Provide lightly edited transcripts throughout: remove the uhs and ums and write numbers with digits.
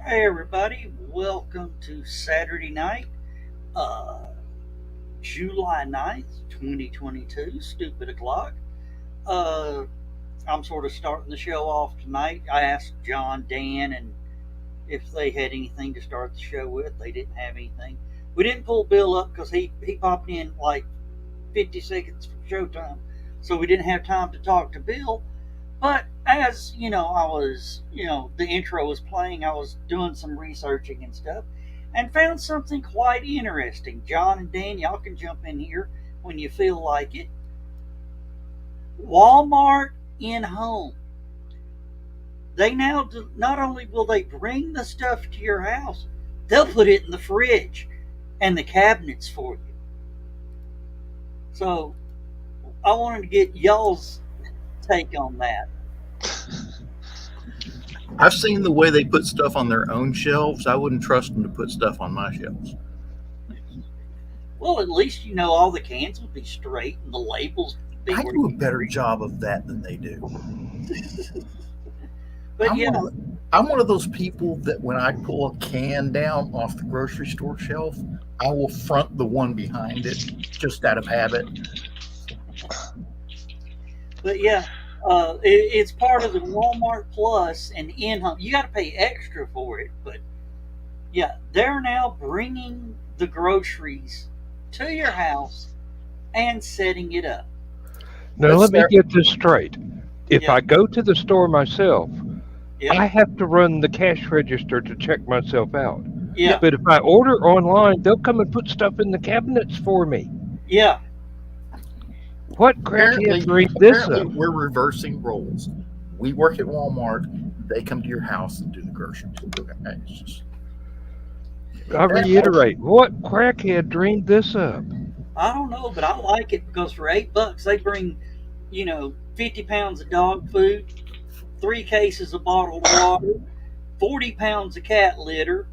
Hey everybody, welcome to Saturday night, uh, July 9th, 2022, stupid o'clock. Uh, I'm sort of starting the show off tonight. I asked John, Dan, and if they had anything to start the show with. They didn't have anything. We didn't pull Bill up because he popped in like 50 seconds from showtime, so we didn't have time to talk to Bill. But as the intro was playing, I was doing some researching and stuff and found something quite interesting. John and Dan, y'all can jump in here when you feel like it. Walmart in home. They now not only will they bring the stuff to your house, they'll put it in the fridge and the cabinets for you. So I wanted to get y'all's take on that. I've seen the way they put stuff on their own shelves. I wouldn't trust them to put stuff on my shelves. Well, at least all the cans would be straight and the labels would be I where do a you better read. job of that than they do. But I'm yeah, one, of, I'm one of those people that when I pull a can down off the grocery store shelf, I will front the one behind it just out of habit. but yeah, it's part of the Walmart Plus and in home. You got to pay extra for it, but yeah, they're now bringing the groceries to your house and setting it up. Now, That's let me their, get this straight. If Yeah, I go to the store myself, yeah, I have to run the cash register to check myself out. yeah, But if I order online, they'll come and put stuff in the cabinets for me. yeah. What crackhead dreamed this apparently, up? we're reversing roles. We work at Walmart. They come to your house and do the groceries. It's just, I reiterate, what crackhead dreamed this up? I don't know, but I like it because for $8 they bring 50 pounds of dog food, 3 cases of bottled water, 40 pounds of cat litter,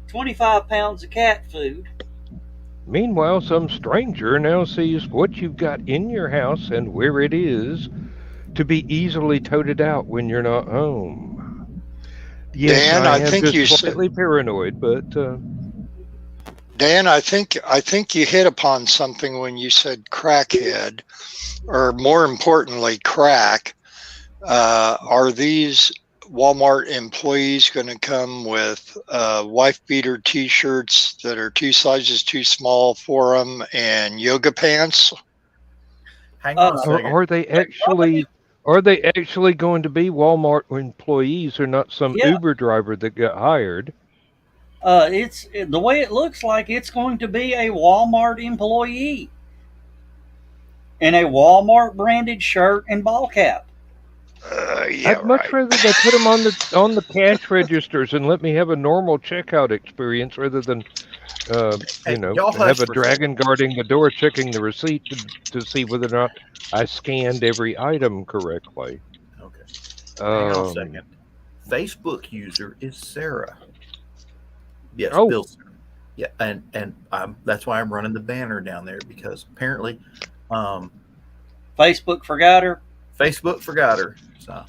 25 pounds of cat food. Meanwhile, some stranger now sees what you've got in your house and where it is to be easily toted out when you're not home. Yes, Dan, I I am think just you said, slightly paranoid, but Dan, I think you hit upon something when you said crackhead, or more importantly, crack. Are these Walmart employees going to come with wife beater T-shirts that are 2 sizes too small for them and yoga pants? hang on a Uh, Or second. are they actually going to be Walmart employees or not some yeah, Uber driver that got hired? it's the way it looks like it's going to be a Walmart employee in a Walmart branded shirt and ball cap. Yeah, I'd much right. rather they put them on the cash registers and let me have a normal checkout experience rather than Hey, y'all hush have a for a second. dragon guarding the door checking the receipt to see whether or not I scanned every item correctly. Okay, hang on a Um, second. Facebook user is Sarah. Yes, oh, Bill. Yeah, and that's why I'm running the banner down there because apparently, um, Facebook forgot her. Facebook forgot her, so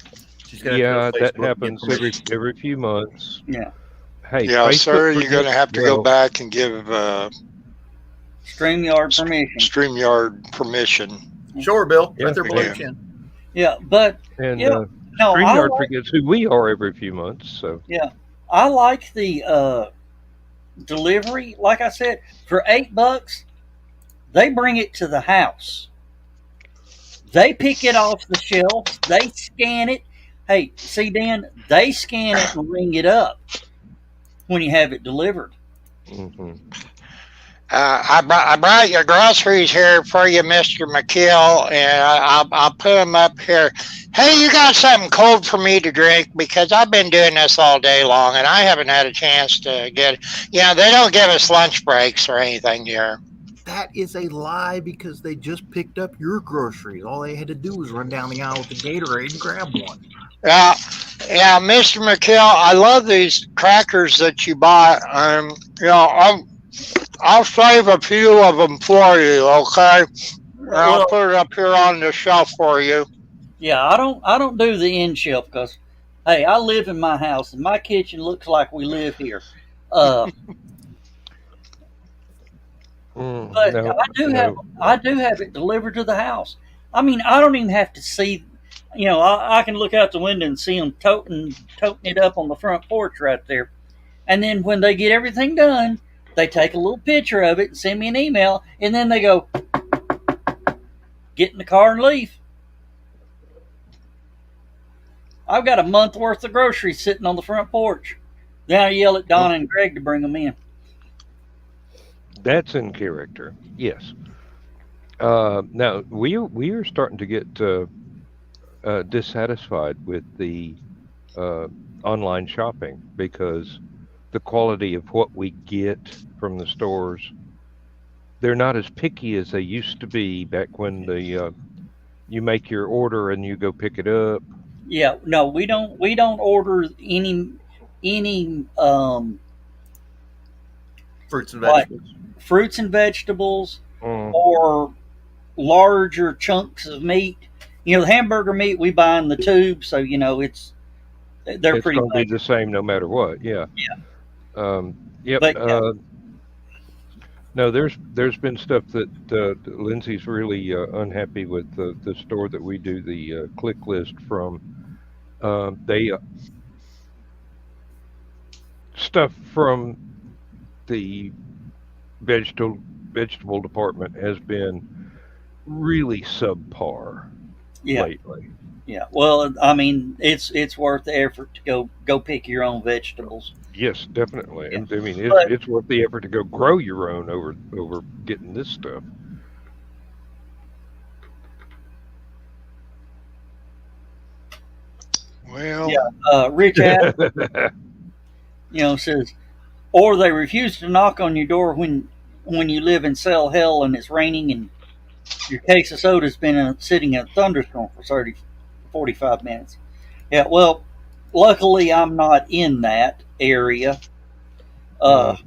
she's gonna have to go yeah, to that Facebook and get happens permission. every few months. Yeah, Hey, Yeah, Facebook sir, you're going to forgets have to go well. back and give StreamYard permission. StreamYard permission. Sure, Bill, Yeah, right there below Yeah. your chin. Yeah, but and yeah, no, StreamYard forgets who we are every few months. So yeah, I like the delivery. Like I said, for $8, they bring it to the house. They pick it off the shelf. They scan it. Hey, see, Dan, they scan it and ring it up when you have it delivered. hmm I brought your groceries here for you, Mr. McKeel, and I'll put them up here. Hey, you got something cold for me to drink because I've been doing this all day long and I haven't had a chance to get it. They don't give us lunch breaks or anything here. That is a lie because they just picked up your groceries. All they had to do was run down the aisle with the Gatorade and grab one. Yeah, yeah, Mr. McKeel, I love these crackers that you bought. I'll save a few of them for you, okay? I'll Well, put it up here on the shelf for you. yeah, I don't do the end shelf because, Hey, I live in my house, and my kitchen looks like we live here. Uh, but No, I do have it delivered to the house. I mean, I don't even have to see. I can look out the window and see them toting it up on the front porch right there. And then when they get everything done, they take a little picture of it and send me an email, and then they go, get in the car and leave. I've got a month worth of groceries sitting on the front porch. Then I yell at Donna and Greg to bring them in. that's in character. Yes. Now we are starting to get dissatisfied with the online shopping because the quality of what we get from the stores, they're not as picky as they used to be back when the you make your order and you go pick it up. Yeah, no, we don't order any Fruits and like vegetables. fruits and vegetables Mm, or larger chunks of meat. The hamburger meat we buy in the tube, so they're it's pretty going to be big. the same no matter what. Yeah. Yep. But yeah, No, there's been stuff that Lindsay's really unhappy with the store that we do the click list from. They stuff from the vegetable department has been really subpar yeah, lately. yeah. Well, I mean, it's worth the effort to go pick your own vegetables. Yes, definitely. Yeah, And I mean, but it's worth the effort to go grow your own over getting this stuff. Well, yeah, Rich Adams, says, or they refuse to knock on your door when you live in cell hell and it's raining and your case of soda's been sitting in a thunderstorm for 45 minutes. Yeah, well, luckily I'm not in that area. Uh, Mm,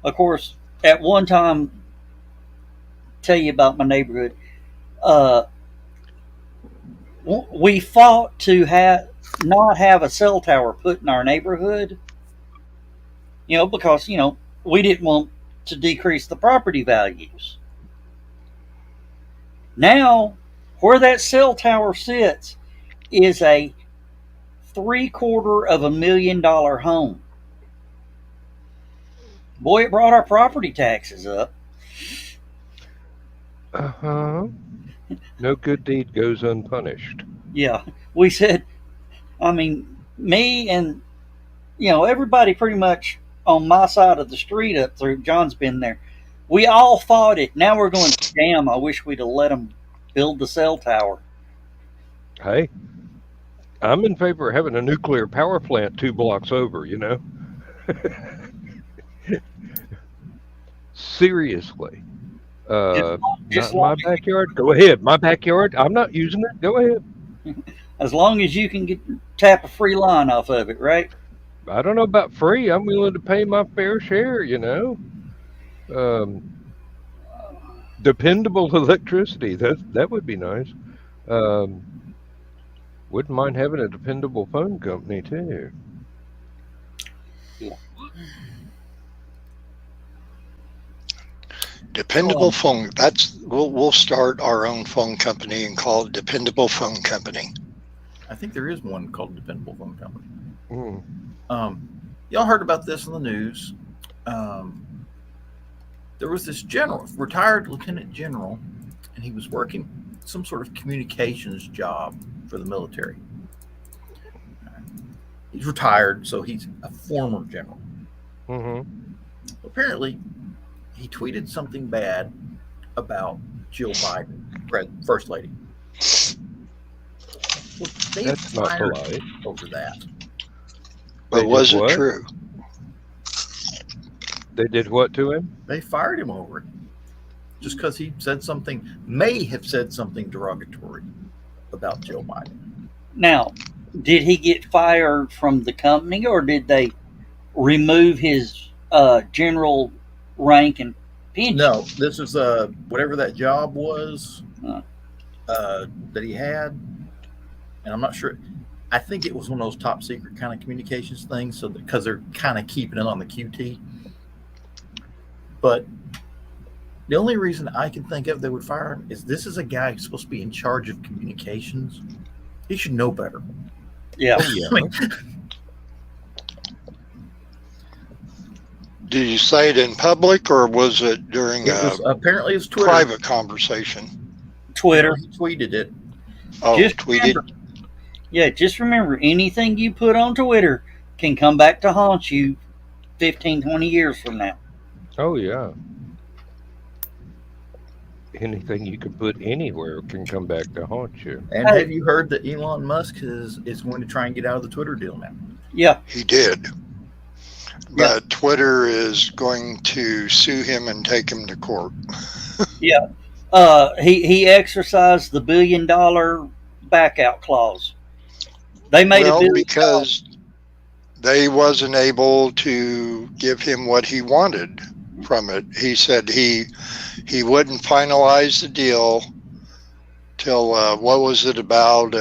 of course, at one time, tell you about my neighborhood. Uh, we fought to not have a cell tower put in our neighborhood. Because we didn't want to decrease the property values. Now, where that cell tower sits is a $750,000 home. Boy, it brought our property taxes up. uh-huh. No good deed goes unpunished. Yeah, we said, I mean, me and, everybody pretty much on my side of the street up through, John's been there. We all fought it. Now we're going, damn, I wish we'd have let them build the cell tower. Hey, I'm in favor of having a nuclear power plant 2 blocks over, Seriously. Just, just Not in my long, backyard. Go ahead. My backyard. I'm not using it. Go ahead. as long as you can tap a free line off of it, right? I don't know about free. I'm willing to pay my fair share, Dependable electricity. That would be nice. Um, wouldn't mind having a dependable phone company too. Yeah. dependable phone. We'll start our own phone company and call it Dependable Phone Company. I think there is one called Dependable Phone Company. Mm. Y'all heard about this in the news. There was this retired lieutenant general, and he was working some sort of communications job for the military. He's retired, so he's a former general. Mm-hmm. Apparently, he tweeted something bad about Jill Biden, First Lady. Well, they That's not fired polite. him over that. But They did was it what? true? They did what to him? They fired him over it just because he may have said something derogatory about Jill Biden. Now, did he get fired from the company, or did they remove his general rank and pension? No, this is whatever that job was Uh. that he had, and I'm not sure. I think it was one of those top secret kind of communications things, so because they're kind of keeping it on the QT. But the only reason I can think of they would fire him is this is a guy who's supposed to be in charge of communications. He should know better. Yeah. Oh, yeah. I mean, Did you say it in public or was it during apparently it's Twitter. private conversation? Twitter. He tweeted it. Oh, Just tweeted. remember, just remember, anything you put on Twitter can come back to haunt you 15, 20 years from now. Oh, yeah. Anything you can put anywhere can come back to haunt you. And have you heard that Elon Musk is going to try and get out of the Twitter deal now? Yeah. He did. But Twitter is going to sue him and take him to court. Yeah. He exercised the $1 billion backout clause. They made a $1 billion because they wasn't able to give him what he wanted from it. He said he wouldn't finalize the deal till what was it about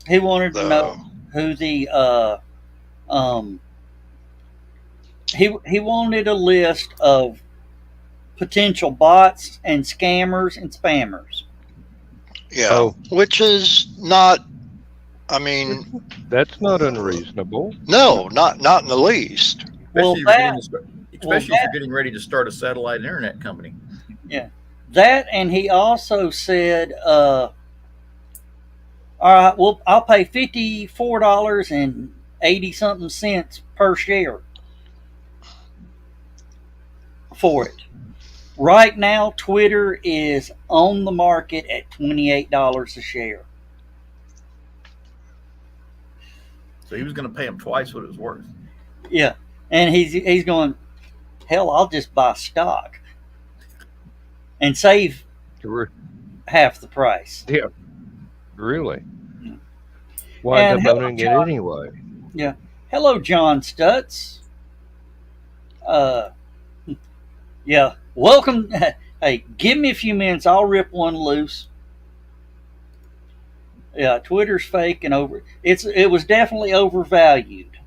he wanted to know who the he wanted a list of potential bots and scammers and spammers. Yeah, which is not. I mean, that's not unreasonable. No, not in the least. Especially if you're getting ready to start a satellite internet company. Yeah, that, and he also said, "All right, well, I'll pay $54.80 per share for it." Right now, Twitter is on the market at $28 a share. So he was going to pay him twice what it was worth. Yeah, and he's going, hell, I'll just buy stock and save half the price. Yeah, really. Wind up owning it anyway. Yeah. Hello, John Stutz. Yeah. Welcome. Hey, give me a few minutes. I'll rip one loose. Yeah, Twitter's fake and it was definitely overvalued.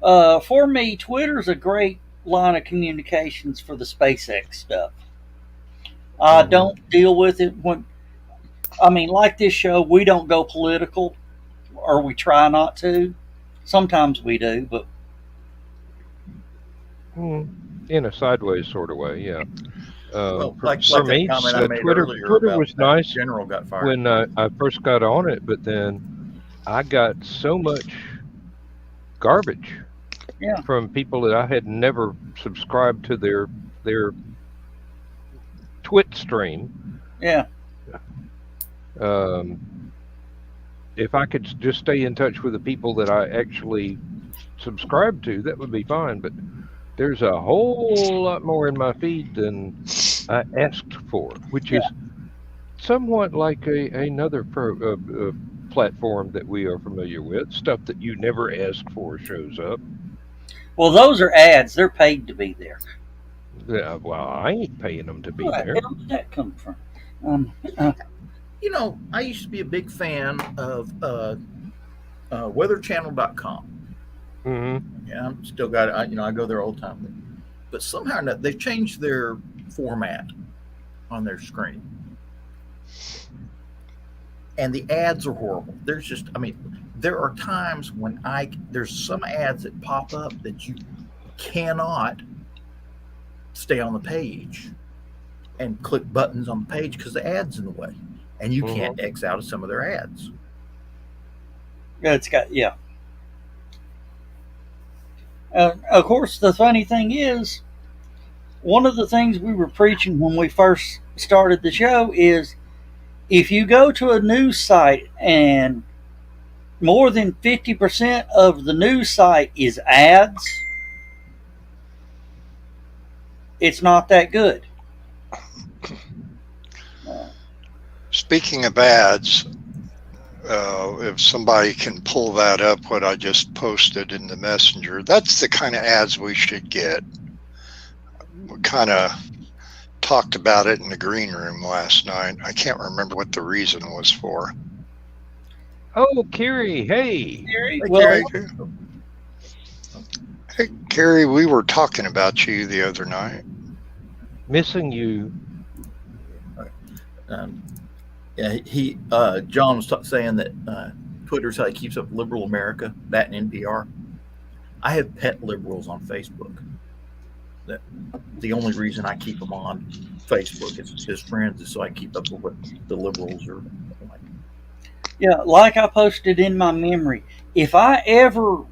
For me, Twitter's a great line of communications for the SpaceX stuff. I don't deal with it like this show, we don't go political, or we try not to. Sometimes we do, but in a sideways sort of way, yeah. For me, Twitter was nice. General got fired when I first got on it, but then I got so much garbage from people that I had never subscribed to their Twit stream. Yeah. If I could just stay in touch with the people that I actually subscribe to, that would be fine. But there's a whole lot more in my feed than I asked for, which is somewhat like another platform that we are familiar with. Stuff that you never asked for shows up. Well, those are ads. They're paid to be there. Yeah, well, I ain't paying them to be there. Where did that come from? I used to be a big fan of weatherchannel.com. Mm-hmm. Yeah, I'm still got it. I go there all the time. But somehow they've changed their format on their screen. And the ads are horrible. There are times when there's some ads that pop up that you cannot stay on the page and click buttons on the page because the ad's in the way. And you can't X out of some of their ads. Of course, the funny thing is, one of the things we were preaching when we first started the show is if you go to a news site and more than 50% of the news site is ads, it's not that good. Speaking of ads, if somebody can pull that up, what I just posted in the messenger, that's the kind of ads we should get. We kind of talked about it in the green room last night. I can't remember what the reason was for. Oh, Carrie, hey. Gary, Hey, well, Carrie. Hey, Carrie, we were talking about you the other night. Missing you. Um, yeah, John was saying that Twitter's how he keeps up liberal America, that and NPR. I have pet liberals on Facebook. That the only reason I keep them on Facebook as friends is so I keep up with what the liberals are like. yeah, like I posted in my memory, if I ever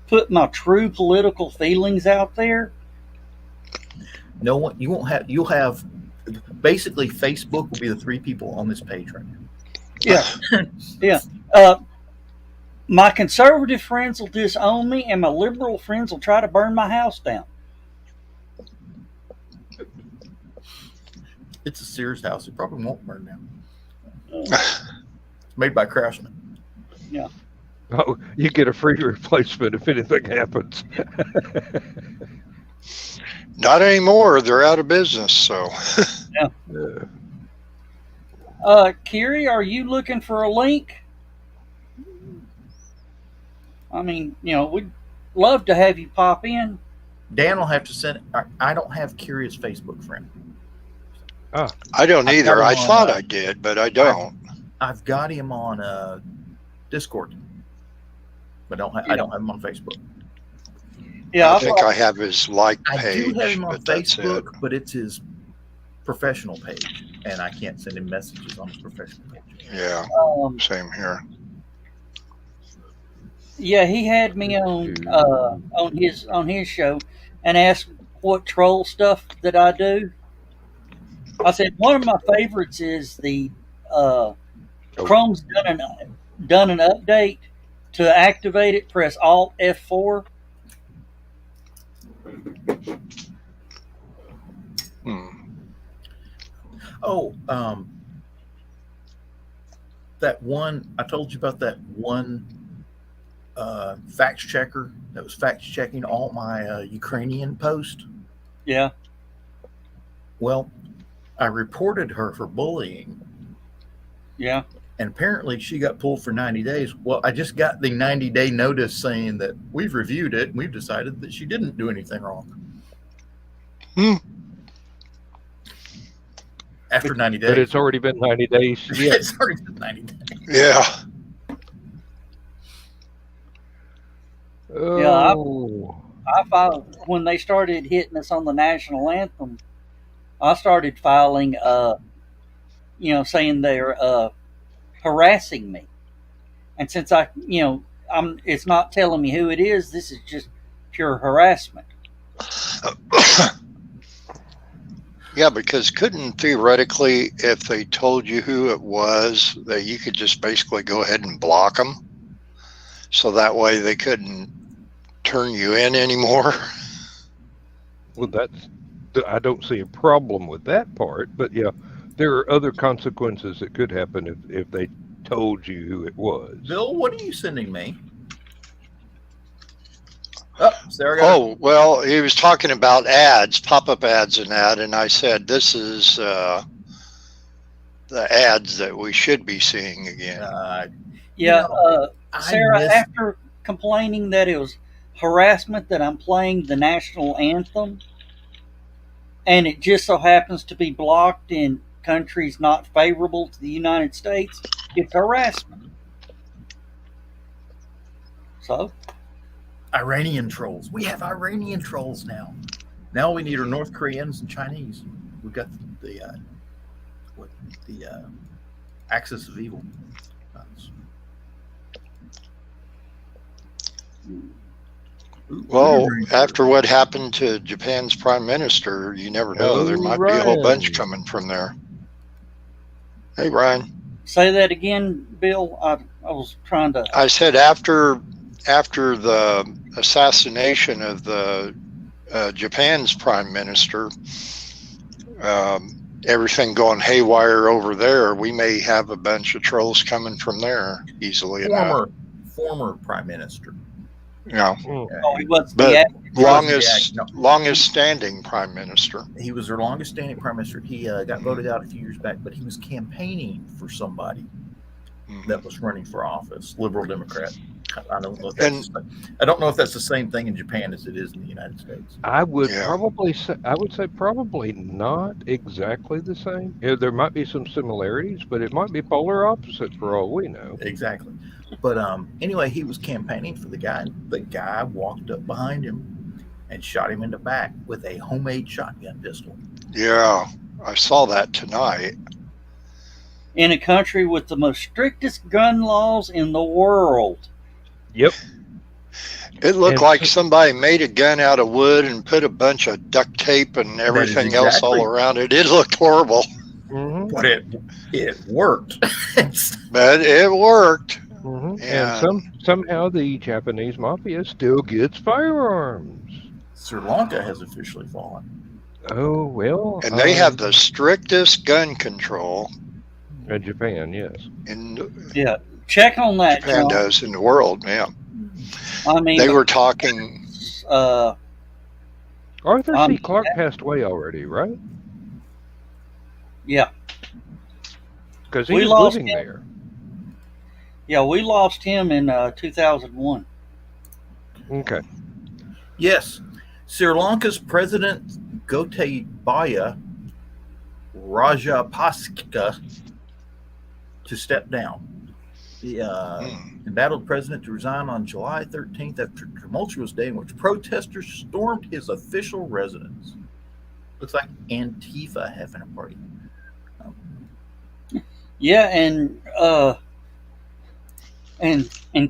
put my true political feelings out there, No one, you won't have. You'll have basically Facebook will be the three people on this page right now. yeah, uh, my conservative friends will disown me, and my liberal friends will try to burn my house down. It's a Sears house. It probably won't burn down. Uh, It's made by Craftsman. Oh, you get a free replacement if anything happens. Not anymore. They're out of business. So, Kiri, are you looking for a link? I mean, we'd love to have you pop in. Dan will have to send. I don't have Curious Facebook friend. I don't I've either. got I him on, thought I did, but I don't. I've got him on Discord, but I don't have him on Facebook. Yeah, I think I have his like I page, do have him on but that's it. Facebook, but it's his professional page, and I can't send him messages on his professional page. Yeah, um, same here. yeah, he had me on his show and asked what troll stuff that I do. I said one of my favorites is the Chrome's done an update to activate it. Press Alt F4. Oh, that one I told you about, that one fact checker that was fact checking all my Ukrainian posts. Yeah. Well, I reported her for bullying, Yeah. and apparently she got pulled for 90 days. Well, I just got the 90-day notice saying that we've reviewed it and we've decided that she didn't do anything wrong. After 90 days. But it's already been 90 days. Yeah, it's already been 90 days. Yeah. Oh. I filed when they started hitting us on the national anthem. I started filing, saying they're harassing me, and since it's not telling me who it is. This is just pure harassment. Yeah, because couldn't theoretically, if they told you who it was, that you could just basically go ahead and block them, so that way they couldn't turn you in anymore? Well, I don't see a problem with that part, but yeah, there are other consequences that could happen if they told you who it was. Bill, what are you sending me? Sarah. Oh, well, he was talking about ads, pop-up ads and that, and I said, this is the ads that we should be seeing again. Sarah, after complaining that it was harassment that I'm playing the national anthem, and it just so happens to be blocked in countries not favorable to the United States, it's harassment. So? Iranian trolls. We have Iranian trolls now. Now we need our North Koreans and Chinese. We've got the axis of evil. Well, after what happened to Japan's prime minister, you never know. There might be a whole bunch coming from there. Hey, Ryan. Say that again, Bill. I was trying to. I said after the assassination of the Japan's prime minister, everything going haywire over there, we may have a bunch of trolls coming from there easily enough. Former prime minister. Yeah. Oh, he was But the longest standing prime minister. He was their longest standing prime minister. He got voted out a few years back, but he was campaigning for somebody. that was running for office, liberal Democrat. I don't know if that's I don't know if that's the same thing in Japan as it is in the United States. I would Yeah. probably say probably not exactly the same. Yeah, there might be some similarities, but it might be polar opposite for all we know. Exactly. But anyway, he was campaigning for the guy. And the guy walked up behind him and shot him in the back with a homemade shotgun pistol. Yeah, I saw that tonight. In a country with the most strictest gun laws in the world. Yep. It looked And like so- somebody made a gun out of wood and put a bunch of duct tape and everything else all exactly- around it. It looked horrible, Mhm. But it worked. but it worked. Mhm. Yeah. And somehow the Japanese mafia still gets firearms. Sri Lanka has officially fallen. Oh well. And they have the strictest gun control in Japan, yes. in Yeah. Check on that, Japan John. does in the world. Yeah, I mean, they were talking. Arthur C. Um, Clarke passed away already, right? yeah. Because he We was lost living him. there. Yeah, we lost him in 2001. Okay. Yes, Sri Lanka's President Gotabaya Rajapaksa to step down. The embattled president to resign on July 13th after a tumultuous day in which protesters stormed his official residence. Looks like Antifa having a party. Yeah, and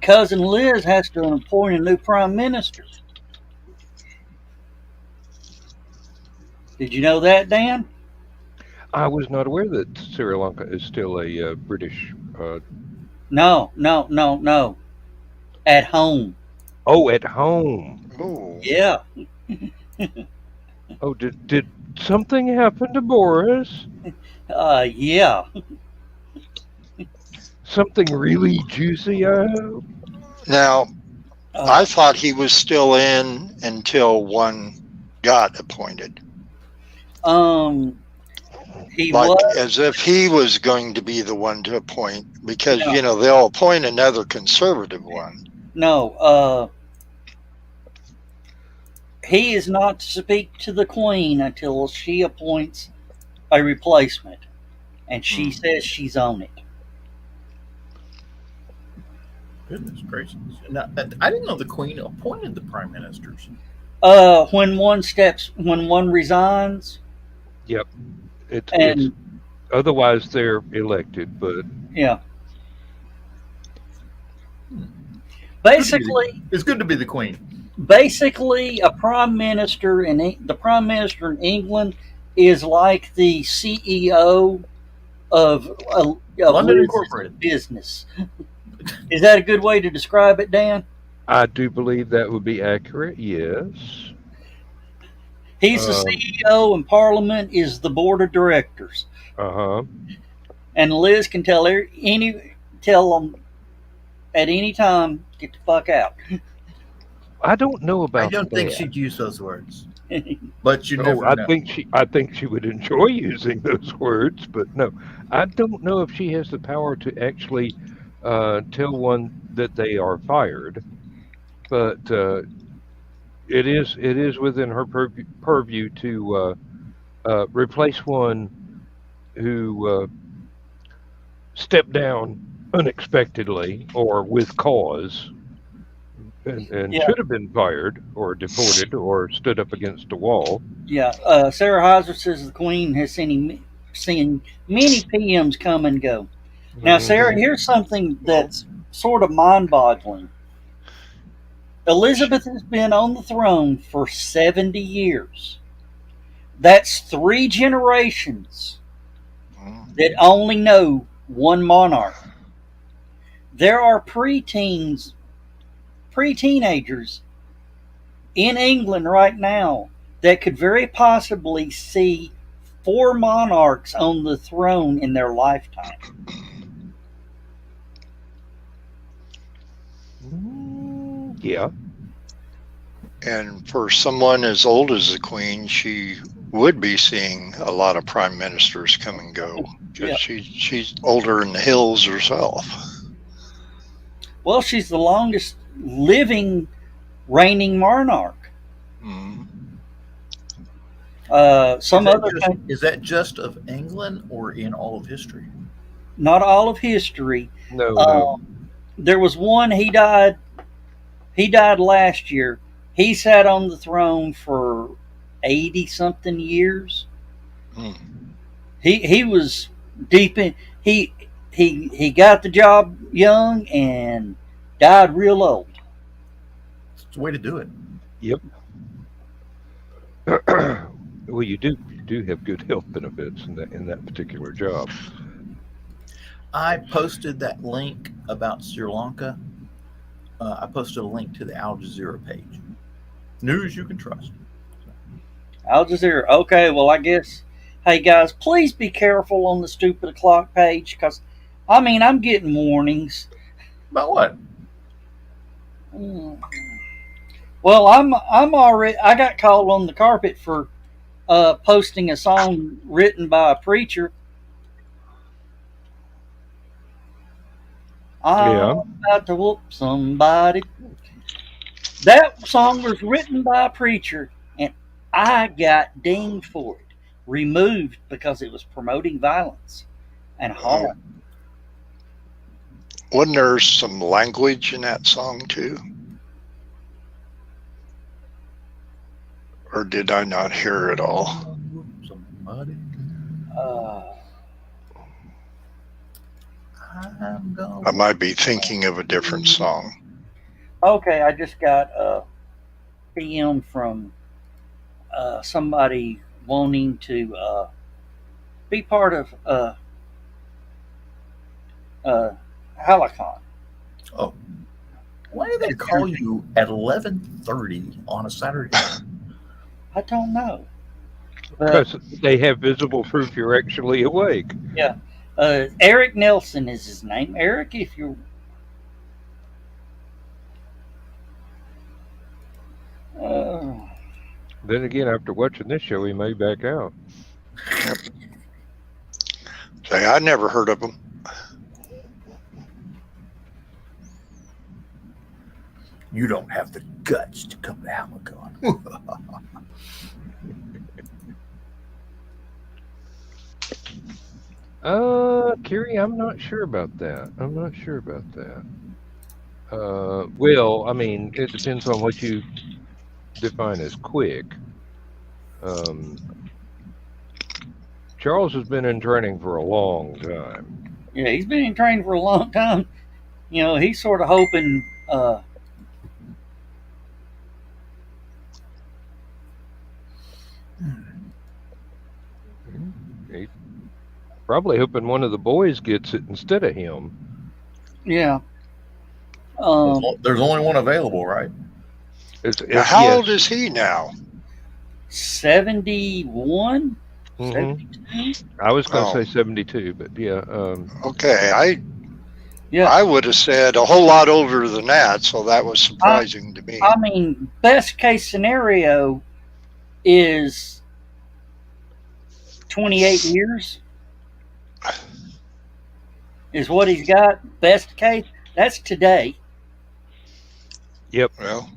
cousin Liz has to appoint a new prime minister. Did you know that, Dan? I was not aware that Sri Lanka is still a British. No. At home. Oh, at home. Oh, Yeah. Oh, did something happen to Boris? Yeah. Something really juicy, I hope. now Uh, I thought he was still in until one got appointed, he like was. as if he was going to be the one to appoint, because No. they'll appoint another conservative one. No. He is not to speak to the Queen until she appoints a replacement, and she says she's on it. Goodness gracious! Now, I didn't know the Queen appointed the prime ministers. When one resigns, Yep. It's and otherwise they're elected, but yeah. Basically, It's good to be the Queen. a prime minister the prime minister in England is like the CEO of London Liz's Incorporated. business. Is that a good way to describe it, Dan? I do believe that would be accurate. Yes. He's the CEO, and Parliament is the board of directors. Uh huh. And Liz can tell them at any time, get the fuck out. I don't know about. I don't think that. she'd use those words, but you Oh, never I know. think she would enjoy using those words, but no, I don't know if she has the power to actually tell one that they are fired. But it is within her purview to replace one who stepped down unexpectedly or with cause. And Yeah. should have been fired or deported or stood up against a wall. Yeah, Sarah Heiser says the Queen has seen many PMs come and go. Now, Sarah, here's something that's sort of mind-boggling. Elizabeth has been on the throne for 70 years. That's 3 generations that only know one monarch. There are pre-teenagers in England right now that could very possibly see 4 monarchs on the throne in their lifetime. Yeah. And for someone as old as the Queen, she would be seeing a lot of prime ministers come and go because Yeah. she's older in the hills herself. Well, she's the longest living reigning monarch. Mm. Some other Is that just of England or in all of history? not all of history. No. There was one. He died. He died last year. He sat on the throne for 80 something years. Mm. He was deep in. He got the job young and died real old. It's the way to do it. Yep. Well, you do have good health benefits in that particular job. I posted that link about Sri Lanka. I posted a link to the Al Jazeera page. News you can trust. Al Jazeera. Okay, well, I guess. Hey guys, please be careful on the stupid o'clock page because, I mean, I'm getting warnings. About what? Well, I'm already. I got called on the carpet for posting a song written by a preacher. I'm about to whoop somebody. That song was written by a preacher, and I got dinged for it, removed because it was promoting violence and harm. Wasn't there some language in that song too? Or did I not hear it all? Somebody. I might be thinking of a different song. Okay, I just got a PM from somebody wanting to be part of HallowCon. Oh, why do they call you at 11:30 on a Saturday night? I don't know. Because they have visible proof you're actually awake. Yeah. Eric Nelson is his name. Eric, if you're. Then again, after watching this show, he may back out. Say, I never heard of them. You don't have the guts to come to HallowCon. Kerry, I'm not sure about that. Well, I mean, it depends on what you define as quick. Charles has been in training for a long time. Yeah, he's been in training for a long time. You know, he's sort of hoping. He's probably hoping one of the boys gets it instead of him. Yeah. There's only one available, right? How old is he now? 71? Mhm. 72? I was going to say 72, but yeah. Okay, Yeah. I would have said a whole lot older than that, so that was surprising to me. I mean, best case scenario is 28 years is what he's got. Best case, that's today. Yep. Well,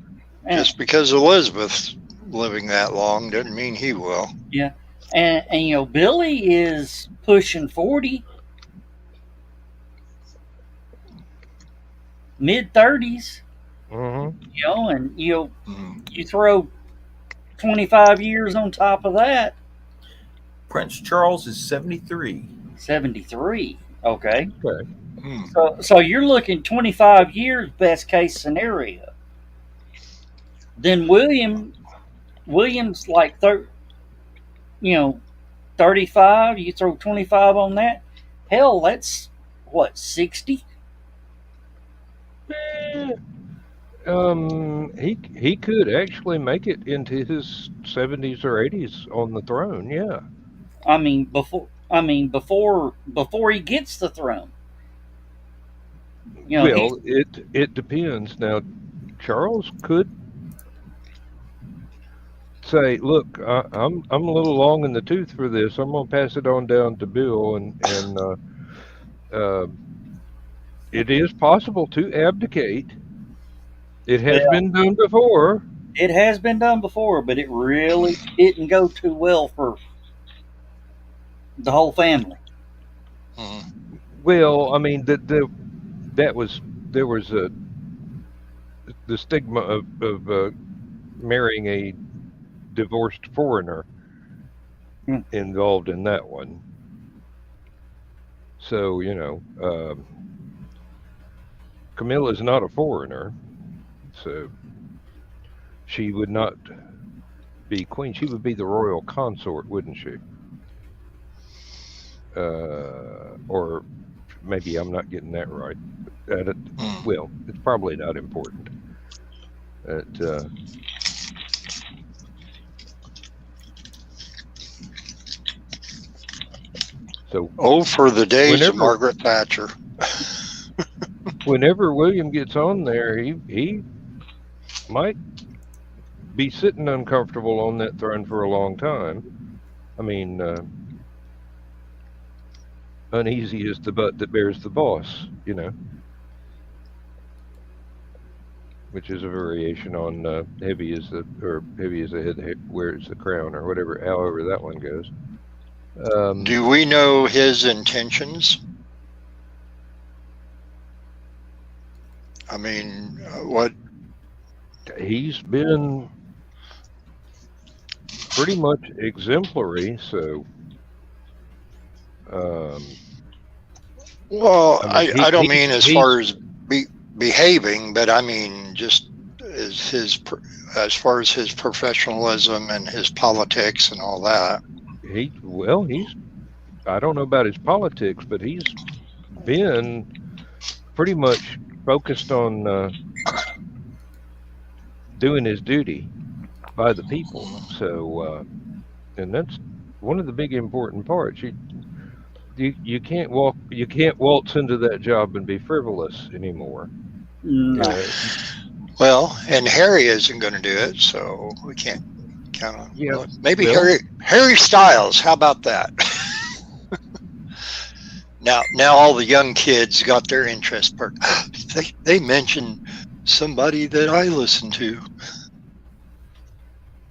just because Elizabeth's living that long doesn't mean he will. Yeah. And you know, Billy is pushing 40. Mid 30s. Mm-hmm. You know, and you throw 25 years on top of that. Prince Charles is 73. 73. Okay. Okay. So you're looking 25 years best case scenario. Then William's like 35. You throw 25 on that. Hell, that's what, 60? He could actually make it into his 70s or 80s on the throne. Yeah. I mean before he gets the throne. You know, well, it depends. Now, Charles could say, look, I'm a little long in the tooth for this. I'm gonna pass it on down to Bill, and uh, it is possible to abdicate. It has Well, been done before. it has been done before, but it really didn't go too well for the whole family. Well, I mean, that was there was the stigma of marrying a divorced foreigner Hmm. involved in that one. So Camilla's not a foreigner, so she would not be queen. She would be the royal consort, wouldn't she? Or maybe I'm not getting that right. Well, it's probably not important. So, for the days of whenever Margaret Thatcher. whenever William gets on there, he might be sitting uncomfortable on that throne for a long time. I mean, uneasy is the butt that bears the boss, which is a variation on heavy is the head wears the crown, or whatever, however that one goes. Do we know his intentions? I mean, what? He's been pretty much exemplary, so. Well, I I don't mean as far as behaving, but I mean just as far as his professionalism and his politics and all that. He's I don't know about his politics, but he's been pretty much focused on doing his duty by the people. So, and that's one of the big important parts. You can't waltz into that job and be frivolous anymore. No. Well, and Harry isn't going to do it, so we can't count on. Yeah, well, maybe Harry Styles. How about that? Now all the young kids got their interest perked. They mentioned somebody that I listen to.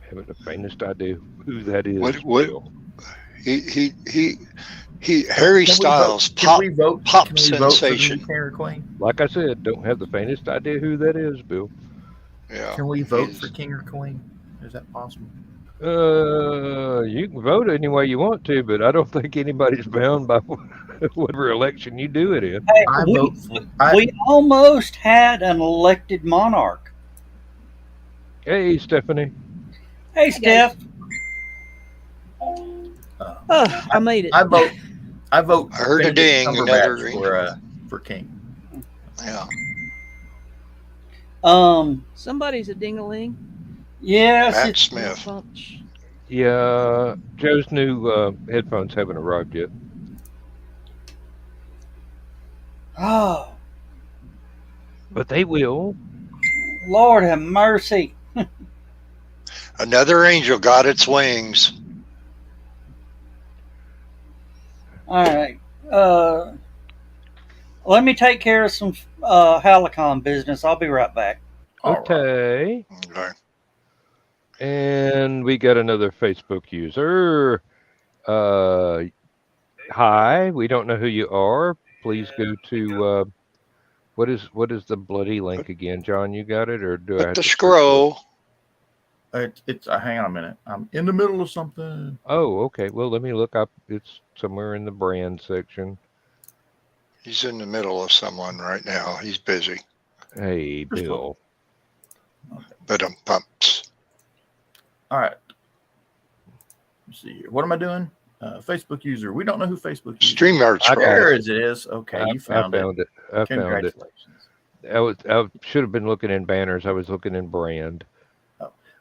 Haven't the faintest idea who that is. What? Harry Styles, pop sensation. King Queen? Like I said, don't have the faintest idea who that is, Bill. Yeah. Can we vote for king or queen? Is that possible? You can vote any way you want to, but I don't think anybody's bound by whatever election you do it in. Hey, we almost had an elected monarch. Hey, Stephanie. Hey, Steph. I made it. I vote. I heard a ding. For king. Yeah. Somebody's a ding-a-ling. Yes, Matt it's Smith. Yeah, Joe's new headphones haven't arrived yet. oh, But they will. Lord have mercy. Another angel got its wings. All right. Let me take care of some HallowCon business. I'll be right back. Okay. Okay. And we got another Facebook user. Hi, we don't know who you are. Please go to what is the bloody link again, John? You got it, or do I have The to scroll. It's hang on a minute. I'm in the middle of something. Oh, okay. Well, let me look up. It's somewhere in the brand section. He's in the middle of someone right now. He's busy. Hey, Bill. But bumps. All right. Let's see here. What am I doing? Facebook user. We don't know who Facebook is. StreamYard scroll. There it is. Okay, you found it. I found it. Congratulations. I should have been looking in banners. I was looking in brand.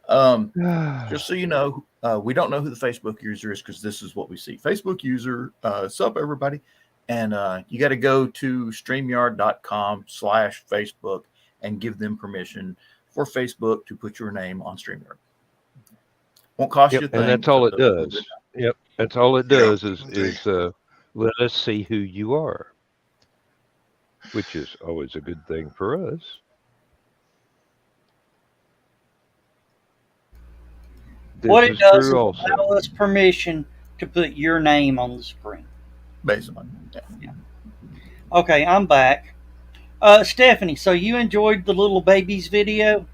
Just so you know, we don't know who the Facebook user is because this is what we see. Facebook user, sup everybody. And you got to go to StreamYard.com/Facebook and give them permission for Facebook to put your name on StreamYard. Won't cost you a Yep, thing. and that's all it does. Yep, that's all it does is let us see who you are, which is always a good thing for us. What This it is does is true allow also. us permission to put your name on the screen. Basically. Yeah. Okay, I'm back. Stephanie, so you enjoyed the little babies video?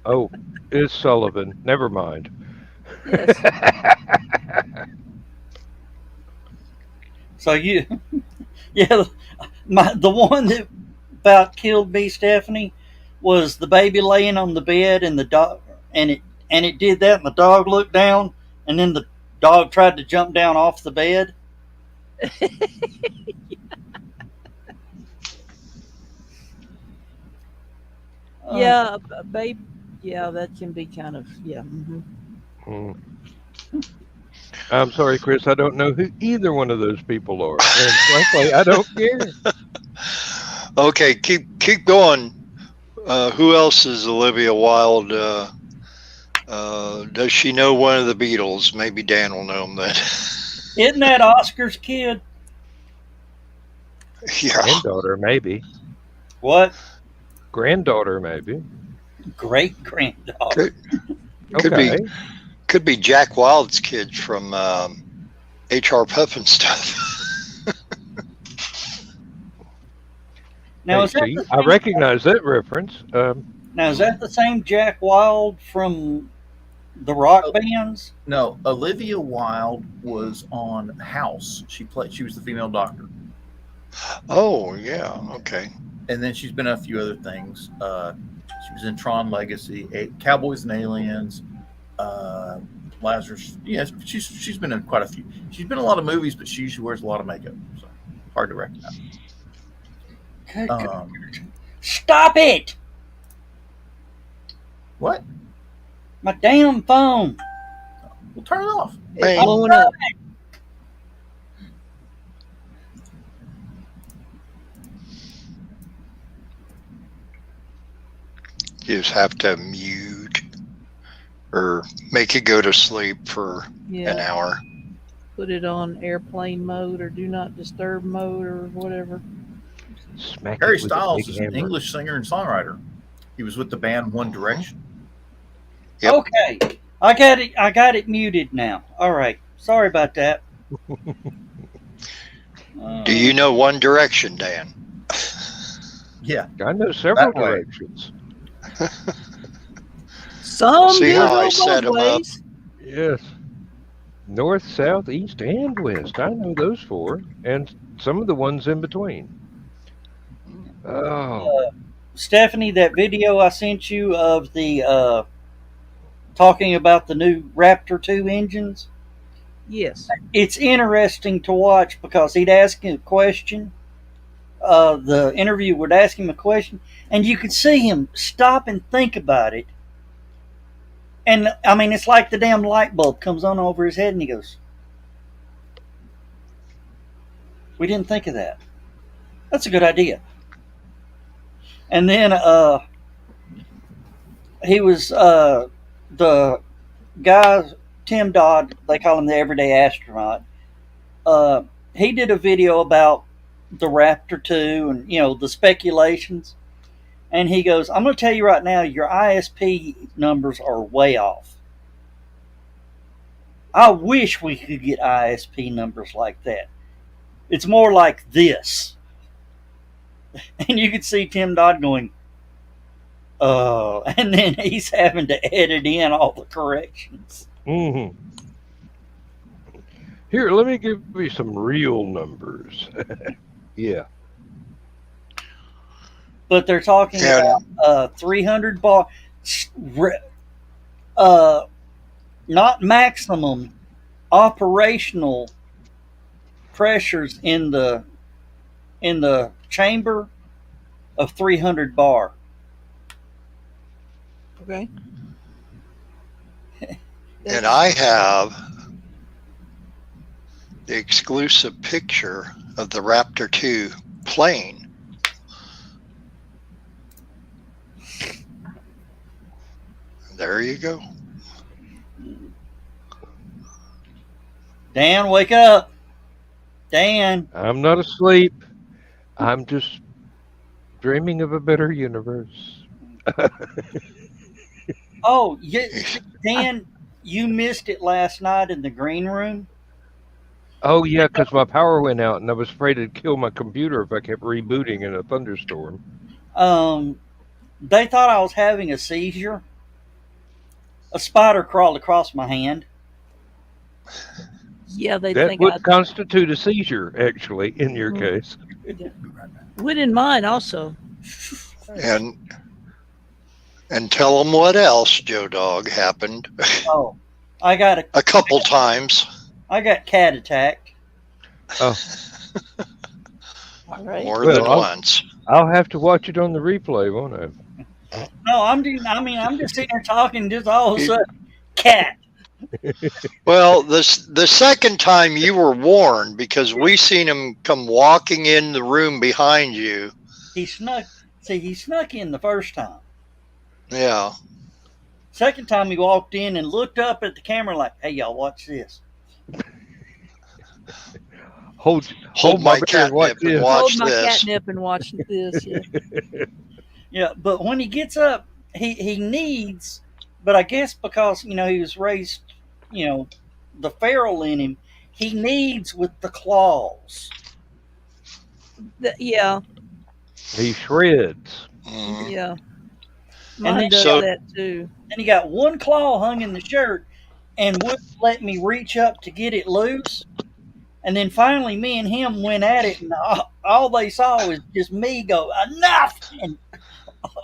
Oh, it's Sullivan. Never mind. Yes. So you, yeah, the one that about killed me, Stephanie, was the baby laying on the bed and the dog, and it did that, and the dog looked down, and then the dog tried to jump down off the bed. Yeah, babe. Yeah, that can be kind of yeah. Mm. I'm sorry, Chris. I don't know who either one of those people are, and frankly, I don't care. Okay, keep going. Who else is Olivia Wilde? Does she know one of the Beatles? Maybe Dan will know them then. Isn't that Oscar's kid? Yeah. Granddaughter, maybe. What? Granddaughter, maybe. Great granddaughter. Okay. Could be Jack Wilde's kid from H.R. Puff and stuff. Now Hey, is that see, the I same, recognize that reference. now is that the same Jack Wild from the rock bands? No, Olivia Wilde was on House. She was the female doctor. Oh, yeah. Okay. And then she's been in a few other things. She was in Tron Legacy, Cowboys and Aliens, Lazarus. Yeah, she's been in quite a few. She's been in a lot of movies, but she usually wears a lot of makeup, so hard to recognize. Stop it! What? My damn phone. We'll turn it off. It's Man. blowing up. You just have to mute or make it go to sleep for an Yeah. hour. Put it on airplane mode or do not disturb mode or whatever. Smack Harry it with a Styles big is an hammer. English singer and songwriter. He was with the band One Direction. Yep. Okay. I got it muted now. All right. Sorry about that. Do you know One Direction, Dan? Yeah. I know several That way. directions. Some See do how go I both set 'em up? ways. Yes. North, south, east, and west. I know those four, and some of the ones in between. Oh, Stephanie, that video I sent you of the talking about the new Raptor 2 engines, Yes. it's interesting to watch because he'd ask him a question. The interview would ask him a question, and you could see him stop and think about it. And I mean, it's like the damn light bulb comes on over his head, and he goes, "We didn't think of that. That's a good idea." And then he was the guy, Tim Dodd, they call him the everyday astronaut. He did a video about the Raptor 2 and, you know, the speculations. And he goes, I'm going to tell you right now, your ISP numbers are way off. I wish we could get ISP numbers like that. It's more like this. And you could see Tim Dodd going, and then he's having to edit in all the corrections. mm-hmm. Here, let me give you some real numbers. Yeah. But they're talking Yeah. about 300 bar, not maximum, operational pressures in the chamber of 300 bar. Okay. And I have the exclusive picture of the Raptor 2 plane. There you go. Dan, wake up. Dan. I'm not asleep. I'm just dreaming of a better universe. Oh, yeah, Dan, you missed it last night in the green room. Oh, yeah, because my power went out and I was afraid it'd kill my computer if I kept rebooting in a thunderstorm. They thought I was having a seizure. A spider crawled across my hand. Yeah, they That think would constitute a seizure, actually, in your case. would in mine also. And tell them what else, Joe Dog, happened. Oh, I got a couple times. I got cat attacked. Oh, All right. More than once. I'll have to watch it on the replay, won't I? No, I'm just sitting there talking. Just all of a sudden, cat. Well, the second time you were warned because we seen him come walking in the room behind you. He snuck. See, he snuck in the first time. Yeah. Second time he walked in and looked up at the camera like, "Hey, y'all, watch this." Hold my catnip and watch Hold my this. catnip and watch this. Yeah. Yeah, but when he gets up, he needs. But I guess because he was raised, the feral in him, he needs with the claws. Yeah. He shreds. Yeah. And Mine then, does that too. And he got one claw hung in the shirt and wouldn't let me reach up to get it loose. And then finally me and him went at it, and all they saw was just me go, "Enough!" And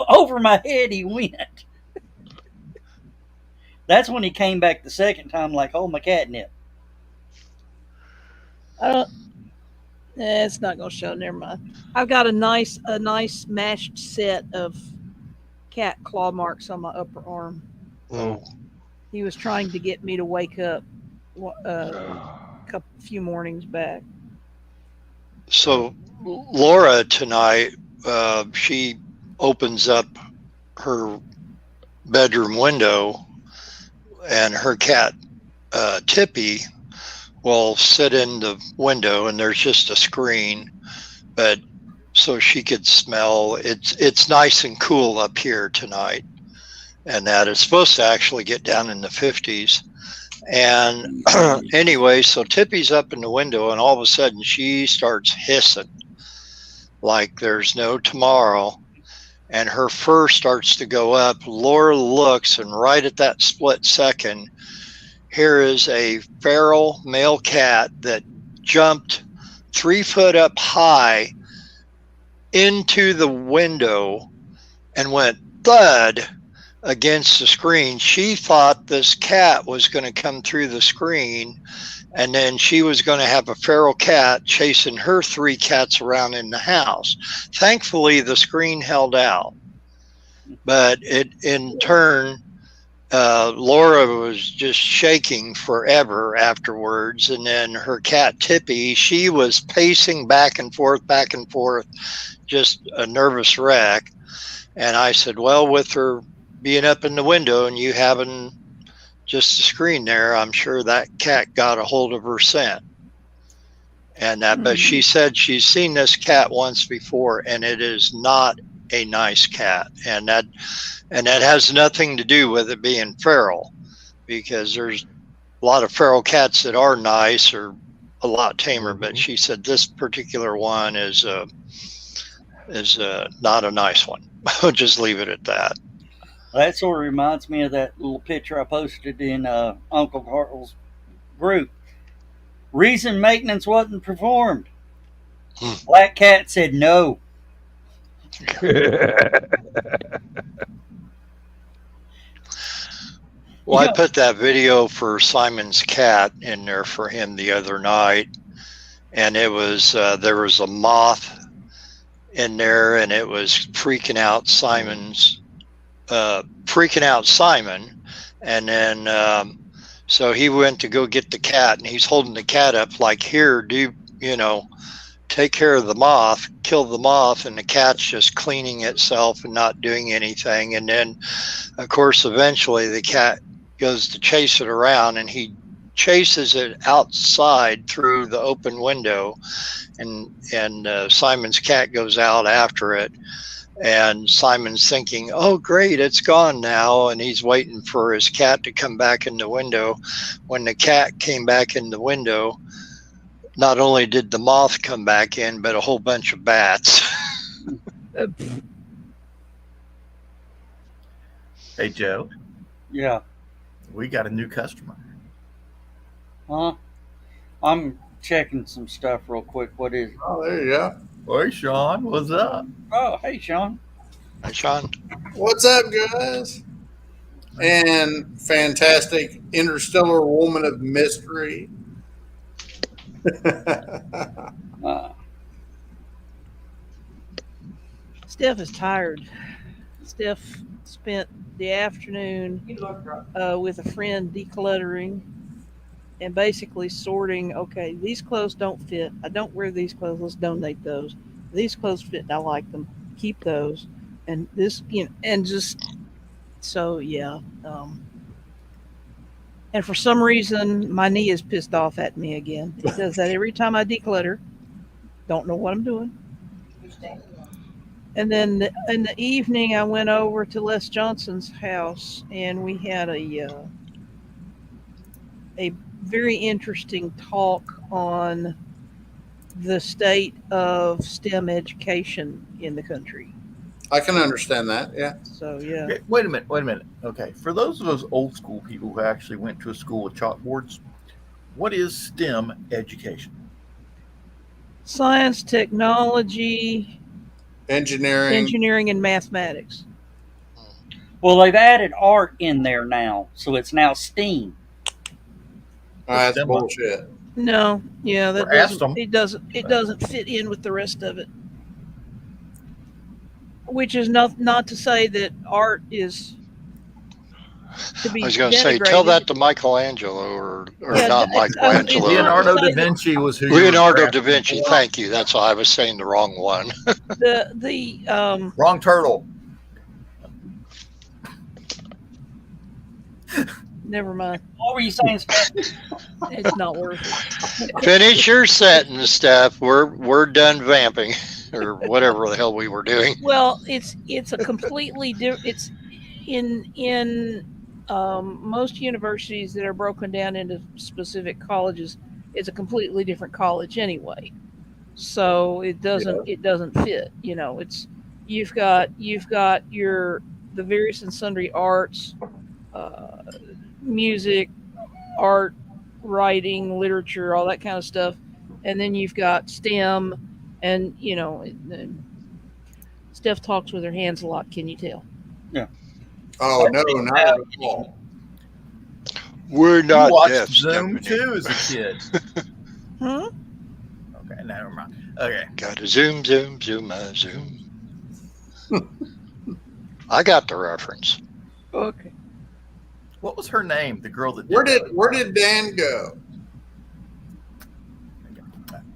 over my head he went. That's when he came back the second time like, "Hold my catnip." It's not gonna show. Never mind. I've got a nice mashed set of cat claw marks on my upper arm. Oh. He was trying to get me to wake up few mornings back. So Laura tonight, she opens up her bedroom window, and her cat Tippy will sit in the window, and there's just a screen, but so she could smell. It's nice and cool up here tonight, and that is supposed to actually get down in the 50s. And anyway, so Tippy's up in the window, and all of a sudden she starts hissing like there's no tomorrow, and her fur starts to go up. Laura looks, and right at that split second, here is a feral male cat that jumped 3 foot up high into the window and went thud against the screen. She thought this cat was going to come through the screen, and then she was going to have a feral cat chasing her 3 cats around in the house. Thankfully, the screen held out, but it in turn, Laura was just shaking forever afterwards. And then her cat Tippy, she was pacing back and forth, just a nervous wreck. And I said, well, with her being up in the window and you having just a screen there, I'm sure that cat got a hold of her scent. And that, but she said she's seen this cat once before, and it is not a nice cat. And that has nothing to do with it being feral, because there's a lot of feral cats that are nice or a lot tamer. But she said this particular one is not a nice one. I'll just leave it at that. That sort of reminds me of that little picture I posted in Uncle Carl's group. Reason maintenance wasn't performed. Black Cat said no. Well, I put that video for Simon's cat in there for him the other night, and it was there was a moth in there, and it was freaking out Simon, and then so he went to go get the cat, and he's holding the cat up like, here, take care of the moth, kill the moth, and the cat's just cleaning itself and not doing anything. And then, of course, eventually the cat goes to chase it around, and he chases it outside through the open window, and Simon's cat goes out after it. And Simon's thinking, oh, great, it's gone now. And he's waiting for his cat to come back in the window. When the cat came back in the window, not only did the moth come back in, but a whole bunch of bats. Hey, Joe, Yeah. we got a new customer. Huh? I'm checking some stuff real quick. What is it? Oh, there you go. Hey, Sean, what's up? Oh, hey, Sean. Hi, Sean. What's up, guys? And fantastic interstellar woman of mystery. Uh, Steph is tired. Steph spent the afternoon with a friend decluttering and basically sorting. Okay, these clothes don't fit. I don't wear these clothes. Let's donate those. These clothes fit. I like them. Keep those. And this, and just so yeah. And for some reason, my knee is pissed off at me again. It does that every time I declutter. Don't know what I'm doing. And then in the evening, I went over to Les Johnson's house, and we had a very interesting talk on the state of STEM education in the country. I can understand that, yeah. So yeah. Okay, wait a minute. Okay, for those of us old school people who actually went to a school with chalkboards, what is STEM education? Science, technology, Engineering. and mathematics. well, they've added art in there now, so it's now STEAM. That's bullshit. No, yeah, that Or asked doesn't, them. it doesn't fit in with the rest of it. Which is not to say that art is to be I was going to say, tell denigrated. that to Michelangelo, or Yeah, not it's- Michelangelo. Leonardo da Leonardo Vinci was who you were Leonardo da drafting Vinci. for. Thank you. That's why I was saying the wrong one. The Wrong turtle. never mind. What were you saying, Steph? It's not worth it. Finish your sentence, Steph. We're done vamping, or whatever the hell we were doing. Well, it's a completely different. It's in most universities that are broken down into specific colleges. It's a completely different college anyway, so it doesn't fit. It's you've got the various and sundry arts, music, art, writing, literature, all that kind of stuff, and then you've got STEM, and Steph talks with her hands a lot. Can you tell? Oh, no, not at all. We're You not watched deaf, Zoom Stephanie. too as a kid. Huh? Okay, never mind. Okay. Got to zoom. I got the reference. Okay. What was her name? The girl that Where did Dan go?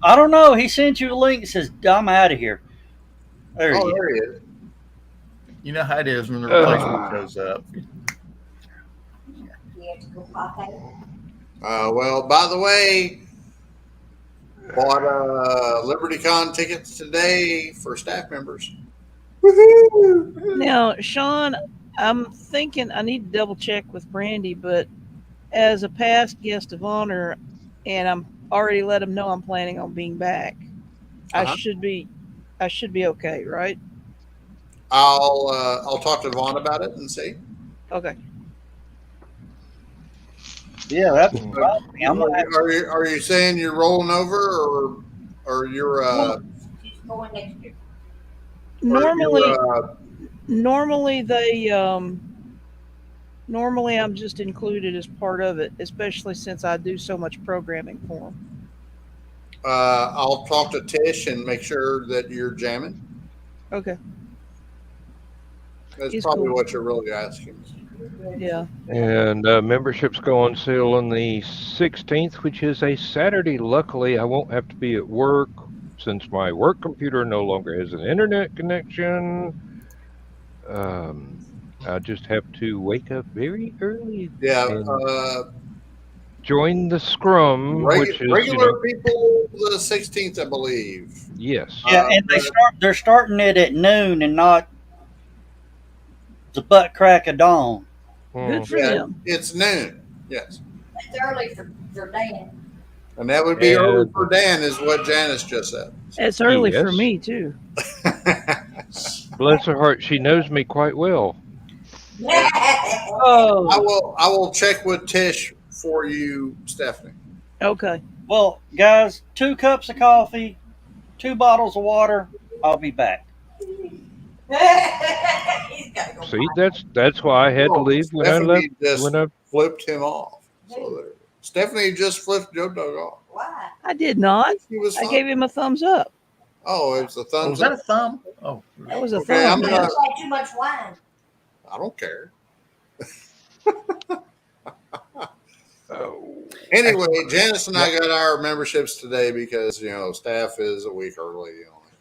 I don't know. He sent you a link that says, I'm out of here. There he Oh, is. there he is. You know how it is when the replacement shows up. Well, by the way, bought LibertyCon tickets today for staff members. Woohoo! Now, Sean, I'm thinking I need to double check with Brandy, but as a past guest of honor, and I'm already let him know I'm planning on being back, I should be okay, right? I'll talk to Vaughn about it and see. Okay. Yeah, that's right. I'm gonna have Are you saying you're rolling over, or you're Normally normally I'm just included as part of it, especially since I do so much programming for them. I'll talk to Tish and make sure that you're jamming. Okay. That's He's probably cool. what you're really asking. Yeah. And memberships go on sale on the 16th, which is a Saturday. Luckily, I won't have to be at work since my work computer no longer has an internet connection. I just have to wake up very early. Yeah. And join the scrum, which is Regular people, the 16th, I believe. yes. Yeah, and they're starting it at noon and not the butt crack of dawn. Good for Yeah, them. it's noon. Yes. It's early for Dan. And that would be early And- for Dan, is what Janice just said. It's early for Yes. me too. Bless her heart, she knows me quite well. Oh, I will check with Tish for you, Stephanie. okay. Well, guys, 2 cups of coffee, 2 bottles of water. I'll be back. He's gotta go See, buy that's why I had to leave when I left. Stephanie just When I flipped him off. So there. Stephanie just flipped Joe Dog off. Why? I did not. He was I fine. gave him a thumbs up. Oh, it was a Oh, thumbs was that a up. thumb? Oh, That was a Okay, I'm thumb. gonna- Yes. Like too much wine. I don't care. oh, Anyway, Janice and I got our memberships today because staff is a week early.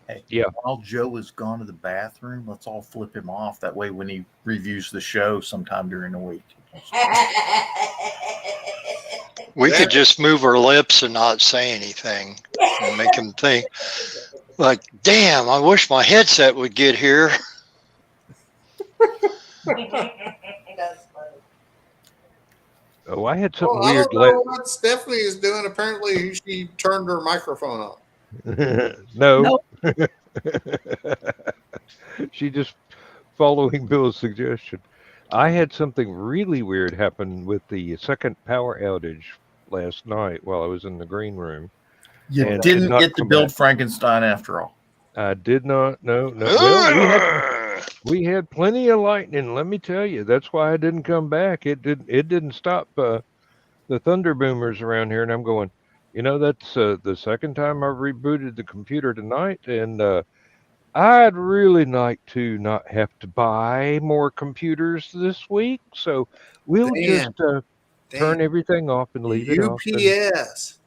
hey, Yeah. While Joe has gone to the bathroom, let's all flip him off. That way, when he reviews the show sometime during the week. We could just move our lips and not say anything and make him think, like, damn, I wish my headset would get here. That's funny. oh, I had something Well, I weird. don't know what Stephanie is doing. Apparently, she turned her microphone on. No. Nope. She just following Bill's suggestion. I had something really weird happen with the second power outage last night while I was in the green room. You And didn't did not get to come build back. Frankenstein after all. I did not. No. Well, we had plenty of lightning. Let me tell you, that's why I didn't come back. It didn't stop the thunder boomers around here, and I'm going. That's the second time I've rebooted the computer tonight, and I'd really like to not have to buy more computers this week. So we'll Dan, just turn everything off and leave it off. and- UPS.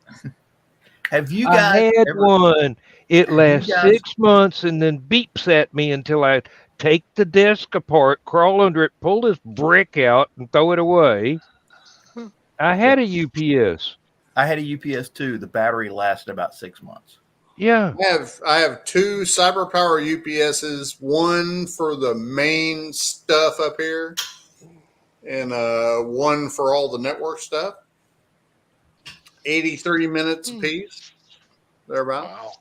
Have you I guys had ever? one. It you lasts guys- 6 months and then beeps at me until I take the desk apart, crawl under it, pull this brick out, and throw it away. I had a UPS. I had a UPS too. The battery lasted about 6 months. Yeah. I have 2 CyberPower UPSs, one for the main stuff up here, and one for all the network stuff. 83 minutes a piece. Thereabout. Wow.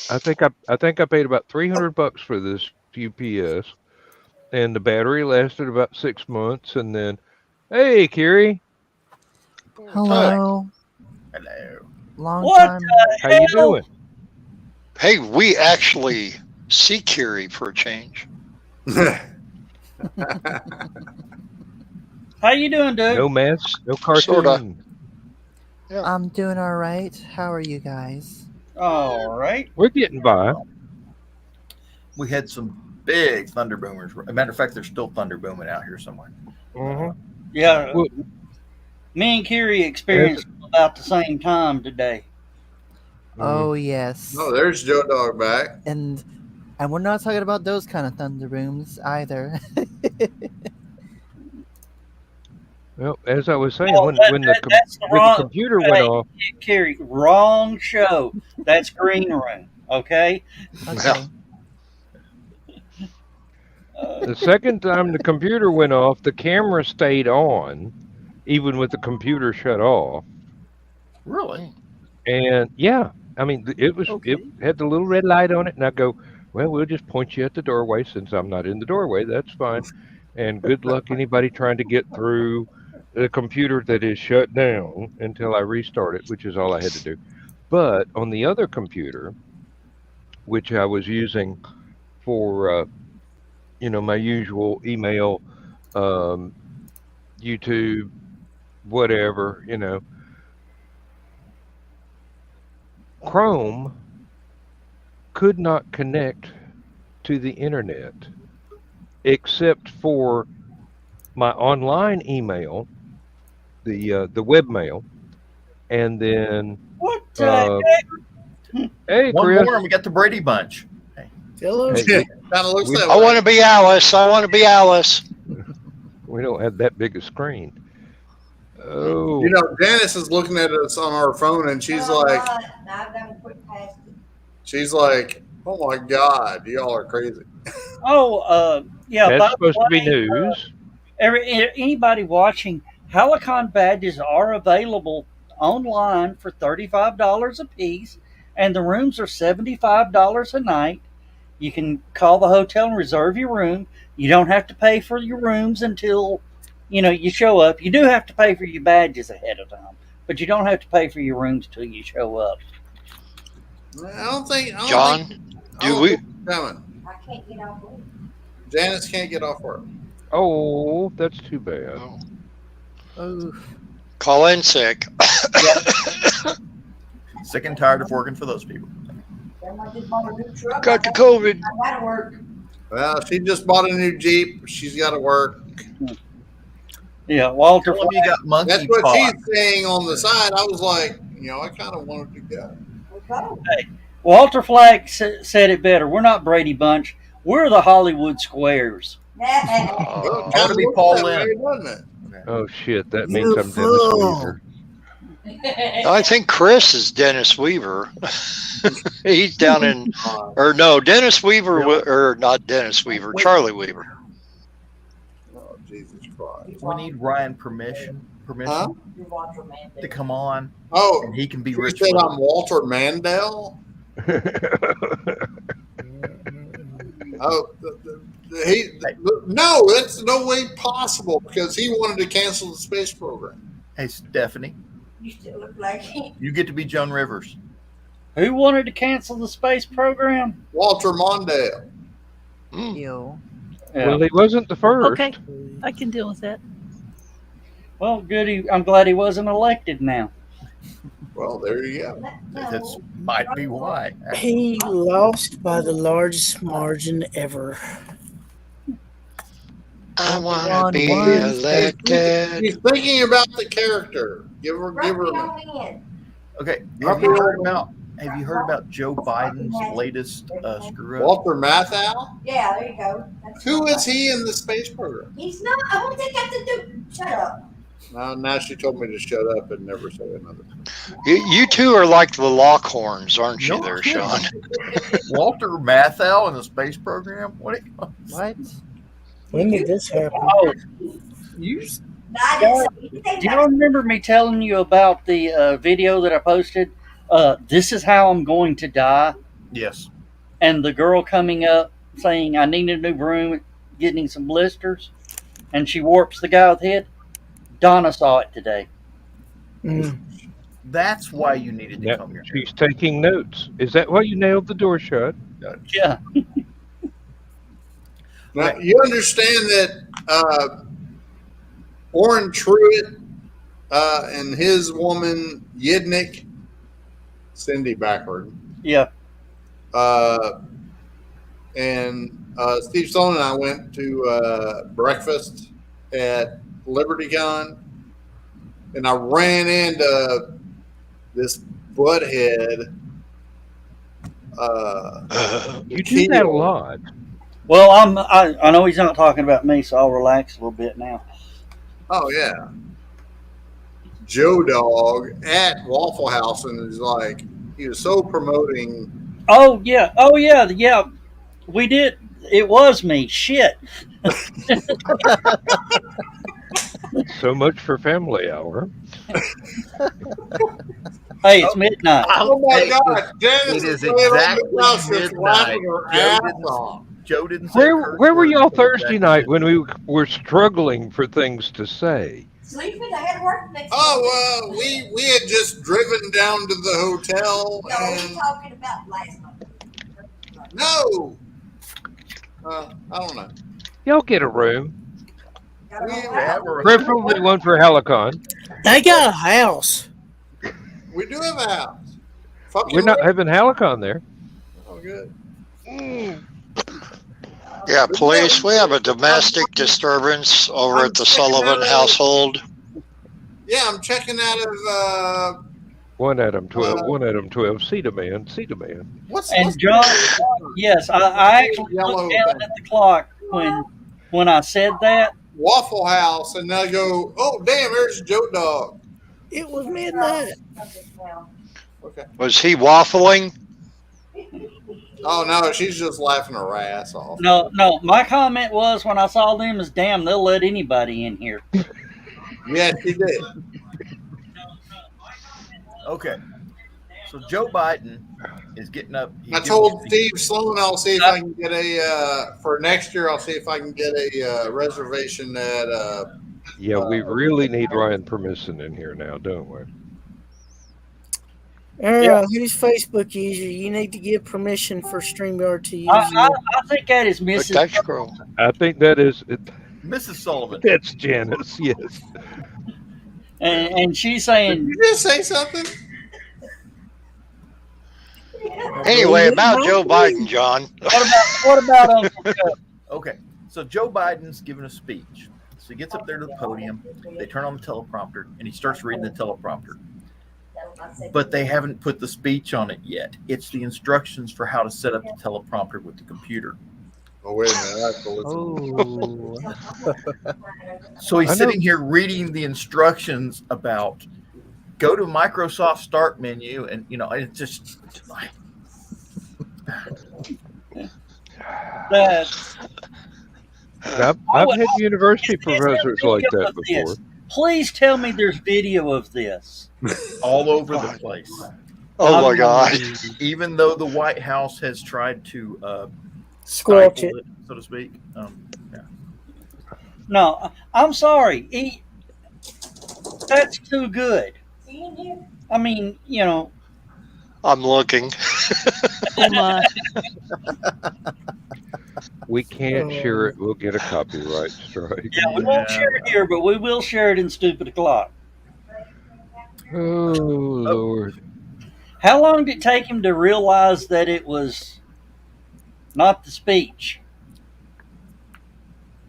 I think I paid about $300 for this UPS, and the battery lasted about 6 months. And then, hey, Kiri, Hello. Hello. Long What time. how you Hell. doing? Hey, we actually see Curie for a change. How you doing, dude? No masks, no cartoon. Sorta. I'm doing all right. How are you guys? All right. We're getting by. We had some big thunder boomers. As a matter of fact, there's still thunder booming out here somewhere. Mhm. Yeah. Well- Me and Kiri experienced about the same time today. Oh yes. Oh, there's Joe Dog back. And we're not talking about those kind of thunder booms either. Well, as I was saying, Well, when that's the when the wrong. computer Hey, went off, Kiri, wrong show. That's Green Room. Okay. Okay. the second time the computer went off, the camera stayed on, even with the computer shut off. Really? And yeah, I mean, it Okay. had the little red light on it, and I go, well, we'll just point you at the doorway since I'm not in the doorway. That's fine. And good luck anybody trying to get through the computer that is shut down until I restart it, which is all I had to do. But on the other computer, which I was using for, my usual email, YouTube, whatever, Chrome could not connect to the internet except for my online email, the webmail, and then What the uh, heck? hey One Chris, more and we got the Brady Bunch. Hello. hey, Kind of looks we- that I way. want to be Alice. I want to be Alice. we don't have that big a screen. Oh, You know, Janice is looking at us on our phone, and she's like, I've done quick past it. she's like, "Oh my God, y'all are crazy." Oh, yeah. that's By the supposed to be way, news. anybody watching, HallowCon badges are available online for $35 a piece, and the rooms are $75 a night. You can call the hotel and reserve your room. You don't have to pay for your rooms until you show up. You do have to pay for your badges ahead of time, but you don't have to pay for your rooms till you show up. I don't think. John, do we? Coming. I can't get off work. Janice can't get off work. Oh, that's too bad. Oh, Oh, call in sick. Sick and tired of working for those people. I just bought a new truck. Got the COVID. I gotta work. Well, she just bought a new Jeep. She's got to work. Yeah, Walter. Tell 'em you got monkey That's what pox. she's saying on the side. I was like, I kind of wanted to go. Go. Walter Flack said it better. We're not Brady Bunch. We're the Hollywood Squares. Well, Ought to be looked Paul that Lynn. way, doesn't it? Oh shit, that means You I'm Dennis fool. Weaver. I think Chris is Dennis Weaver. He's down in, or no, Dennis Weaver, or not Dennis Weaver, Charlie Weaver. Oh, Jesus Christ. We need Ryan permission Huh? You want your man to come on, Oh, and he can be you rich. said I'm Walter Mandel? Oh, no, that's no way possible because he wanted to cancel the space program. Hey, Stephanie, You still look like him. you get to be Joan Rivers. Who wanted to cancel the space program? Walter Mondale. Mm. yo. Yeah. Well, he wasn't the first. Okay, I can deal with that. Well, good. I'm glad he wasn't elected now. Well, there you go. That's might be why. He lost by the largest margin ever. I want to One, be one. elected. He's thinking about the character. Give her. Rub me on the end. Okay, have you heard about Joe Biden's latest screw up? Walter Matthau? Yeah, there you go. That's Who is he in the space program? He's not. What's that got to do? Shut up. Now she told me to shut up and never say another thing. You two are like the Lockhorns, aren't you, No there, kidding. Sean? Walter Matthau in the space program? What? What? When did this happen? Oh, You No, I didn't say anything do you about it. remember me telling you about the video that I posted? This is how I'm going to die. yes. And the girl coming up saying, I need a new broom, getting some blisters. And she warps the guy with the head. Donna saw it today. Mm. That's why you needed to Yeah, come here. she's taking notes. Is that why you nailed the door shut? Yeah. Now, you understand that Orrin Truitt and his woman, Yidnik, Cindy backward, Yeah. and Steve Stone and I went to breakfast at LibertyCon, and I ran into this butthead. You do that a lot. Well, I know he's not talking about me, so I'll relax a little bit now. Oh yeah, Joe Dog at Waffle House, and is like he was so promoting. Oh yeah. Yeah. We did. It was me. Shit. So much for family hour. Hey, it's midnight. Oh my Hey, God, Janice it is laying on the exactly couch just laughing midnight. her Joe ass didn't- off. Joe didn't say Where curse where were words y'all until Thursday exactly night when we were struggling for things to say? Sleeping. I had to work next Oh, we had just driven down to the hotel, No, we're and talking about last month. no, I don't know. Y'all get a room, Gotta go Yeah, out. preferably one for HallowCon. They got a house. We do have a house. Fuck We're you, not Rick. having HallowCon there. Oh, good. Yeah, police, we have a domestic disturbance over at the Sullivan household. Yeah, I'm checking out of One Adam 12, one Adam 12. See the man, see the man. what's And John, yes, I actually Yellow looked down thing. at the clock when I said that, Waffle House, and they'll go, "Oh, damn, there's Joe Dog." It was midnight. Okay. Was he waffling? Oh no, she's just laughing her ass off. No, my comment was when I saw them is, damn, they'll let anybody in here. Yes, she did. Okay. So Joe Biden is getting up. I told Steve Sloan I'll see if I can get for next year. I'll see if I can get a reservation at. Yeah, we really need Ryan Permission in here now, don't we? Whose Facebook user? You need to give permission for StreamYard to use I think that is Look, Mrs. that scroll. I think that is Mrs. Sullivan. that's Janice. Yes. And she's Did saying, you just say something? Anyway, about Joe Biden, John. what about Uncle Joe? Okay. So Joe Biden's giving a speech. So he gets up there to the podium. They turn on the teleprompter, and he starts reading the teleprompter. But they haven't put the speech on it yet. It's the instructions for how to set up the teleprompter with the computer. Oh wait a minute, I have to listen. So he's sitting here reading the instructions about go to Microsoft Start menu, and it's just I've had university professors like that before. Please tell me there's video of this. all over the place. Oh my God. Even though the White House has tried to squelch stifle it. so to speak. Yeah. No, I'm sorry. That's too good. I mean, I'm looking. Oh my. We can't share it. We'll get a copyright strike. Yeah, we won't share it here, but we will share it in Stupid O'Clock. Oh, Lord. How long did it take him to realize that it was not the speech?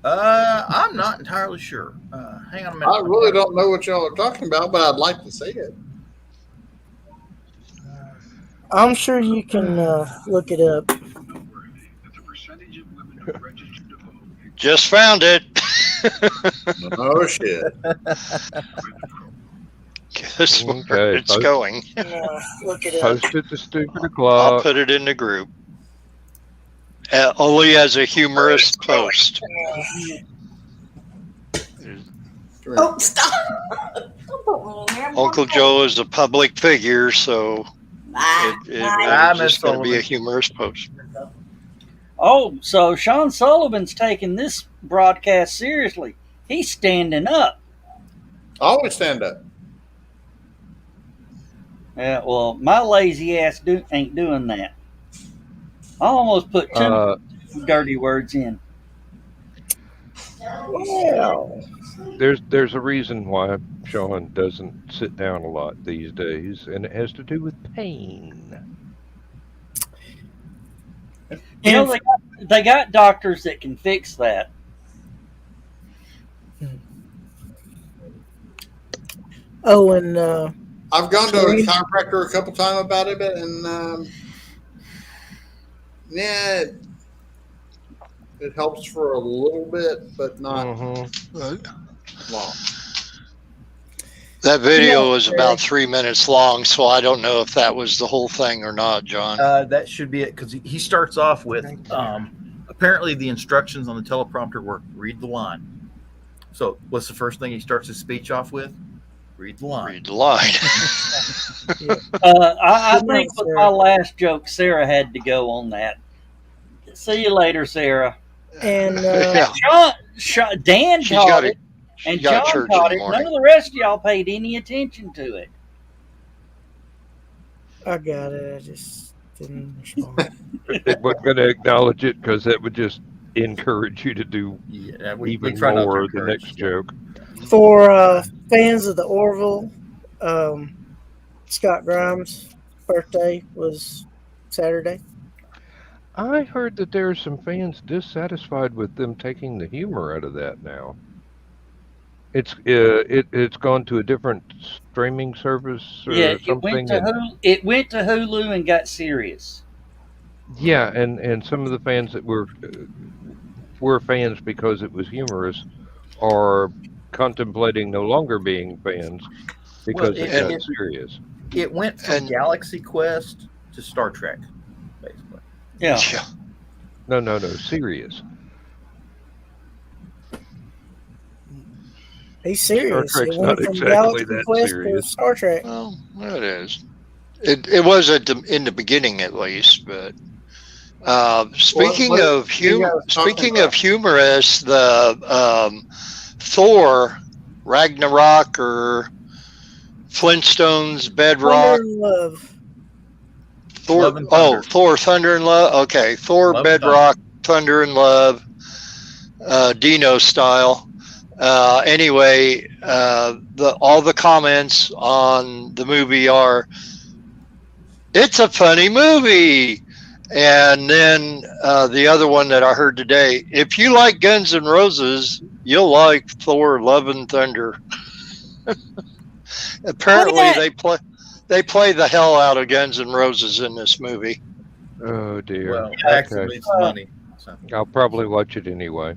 I'm not entirely sure. Hang on a minute. I really don't know what y'all are talking about, but I'd like to see it. I'm sure you can look it up. Just found it. Oh shit. Guess where Okay, it's going. Look it up. Post it to Stupid I'll O'Clock. put it in the group. Only as a humorous post. Oh, stop. Don't put me in there. Uncle Joe is a public figure, so it's just going to be a humorous post. Oh, so Sean Sullivan's taking this broadcast seriously. He's standing up. Always stand up. Yeah, well, my lazy ass ain't doing that. I almost put two dirty words in. Well, There's a reason why Sean doesn't sit down a lot these days, and it has to do with pain. They got doctors that can fix that. oh, and I've gone to a chiropractor a couple times about it, and yeah, it helps for a little bit, but not long. That video was about 3 minutes long, so I don't know if that was the whole thing or not, John. That should be it, because he starts off with apparently the instructions on the teleprompter were read the line. So what's the first thing he starts his speech off with? Read the line. Read the line. I think with my last joke, Sarah had to go on that. See you later, Sarah. and Dan taught it, and John taught it. None of the rest of y'all paid any attention to it. I got it. I just didn't respond. They weren't going to acknowledge it because that would just encourage you to do even try not to more the encourage. next joke. For fans of the Orville, Scott Grimes' birthday was Saturday. I heard that there are some fans dissatisfied with them taking the humor out of that now. It's gone to a different streaming service or Yeah, something. it went to Hulu and got serious. Yeah, and some of the fans that were fans because it was humorous are contemplating no longer being fans because Well, it it- got it- serious. It went from And- Galaxy Quest to Star Trek, basically. Yeah. No, serious. He's serious. Trek's It went not from exactly Galaxy that Quest serious. to Star Trek. Well, it is. It was in the beginning, at least. But speaking what of you guys talking speaking about? of humorous, the Thor Ragnarok or Flintstones Bedrock. Thunder and Love. Thor, Love and Thunder. Thor Thunder and Love. Okay, Thor Love and Bedrock Thunder and Love, Dino style. Anyway, all the comments on the movie are, "It's a funny movie," and then the other one that I heard today, "If you like Guns N' Roses, you'll like Thor: Love and Thunder." Apparently, they play the hell out of Guns N' Roses in this movie. Oh dear. Well, actually Okay. needs money. So. I'll probably watch it anyway.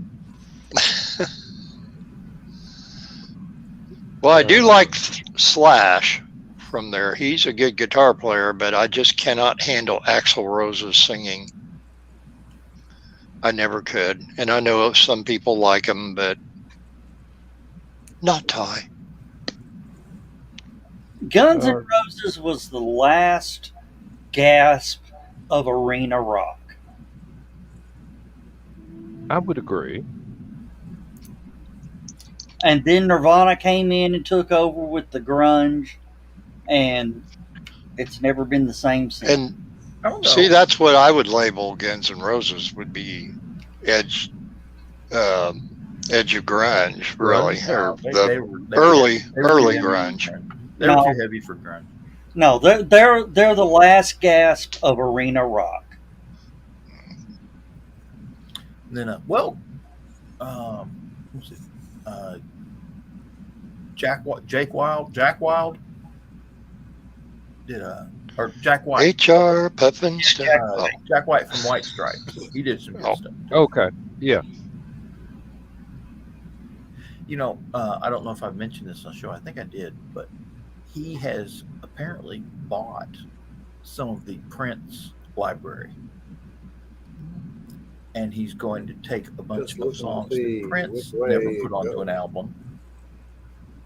Well, I do like Slash from there. He's a good guitar player, but I just cannot handle Axl Rose's singing. I never could. And I know some people like him, but not Ty. Guns N' Roses was the last gasp of arena rock. I would agree. And then Nirvana came in and took over with the grunge, and it's never been the same since. And I don't know. see, that's what I would label Guns N' Roses would be edge of grunge, really, or They the were early too heavy grunge. They were too heavy for grunge. No, they're the last gasp of arena rock. And then, what was it? Jack Wild did or Jack White. HR Puffin stuff. Jack White from White Stripes. He did some good stuff. Okay. Yeah. You know, I don't know if I've mentioned this on the show. I think I did, but he has apparently bought some of the Prince library. And he's going to take a bunch of songs that Prince never put onto an album,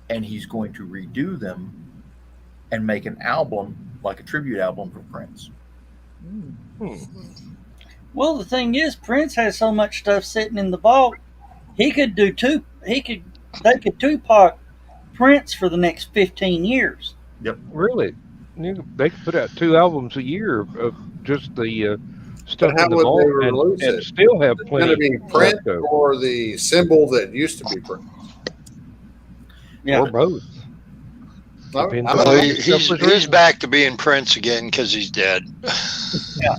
and he's going to redo them and make an album, like a tribute album for Prince. Well, the thing is, Prince has so much stuff sitting in the vault. He could do they could Tupac Prince for the next 15 years. Yep. Really? They could put out 2 albums a year of just the stuff How in the would vault they release and it? still have It's going plenty. to be Prince or the symbol that used to be Prince. Yeah. Or both. Depends on Well, what the stuff was he's written. back to being Prince again because he's dead. Yeah.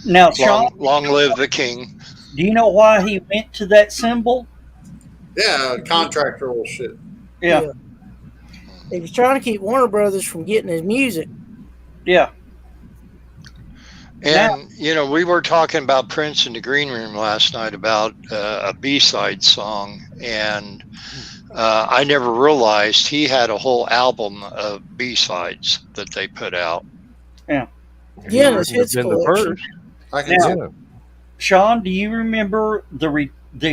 Now, Sean, Long live the king. do you know why he went to that symbol? Yeah, contractual shit. Yeah. He was trying to keep Warner Brothers from getting his music. Yeah. And, we were talking about Prince in the green room last night about a B-side song. And I never realized he had a whole album of B-sides that they put out. Yeah, He it's wouldn't have his been the collection. first. I can Now- see. Yeah. Sean, do you remember the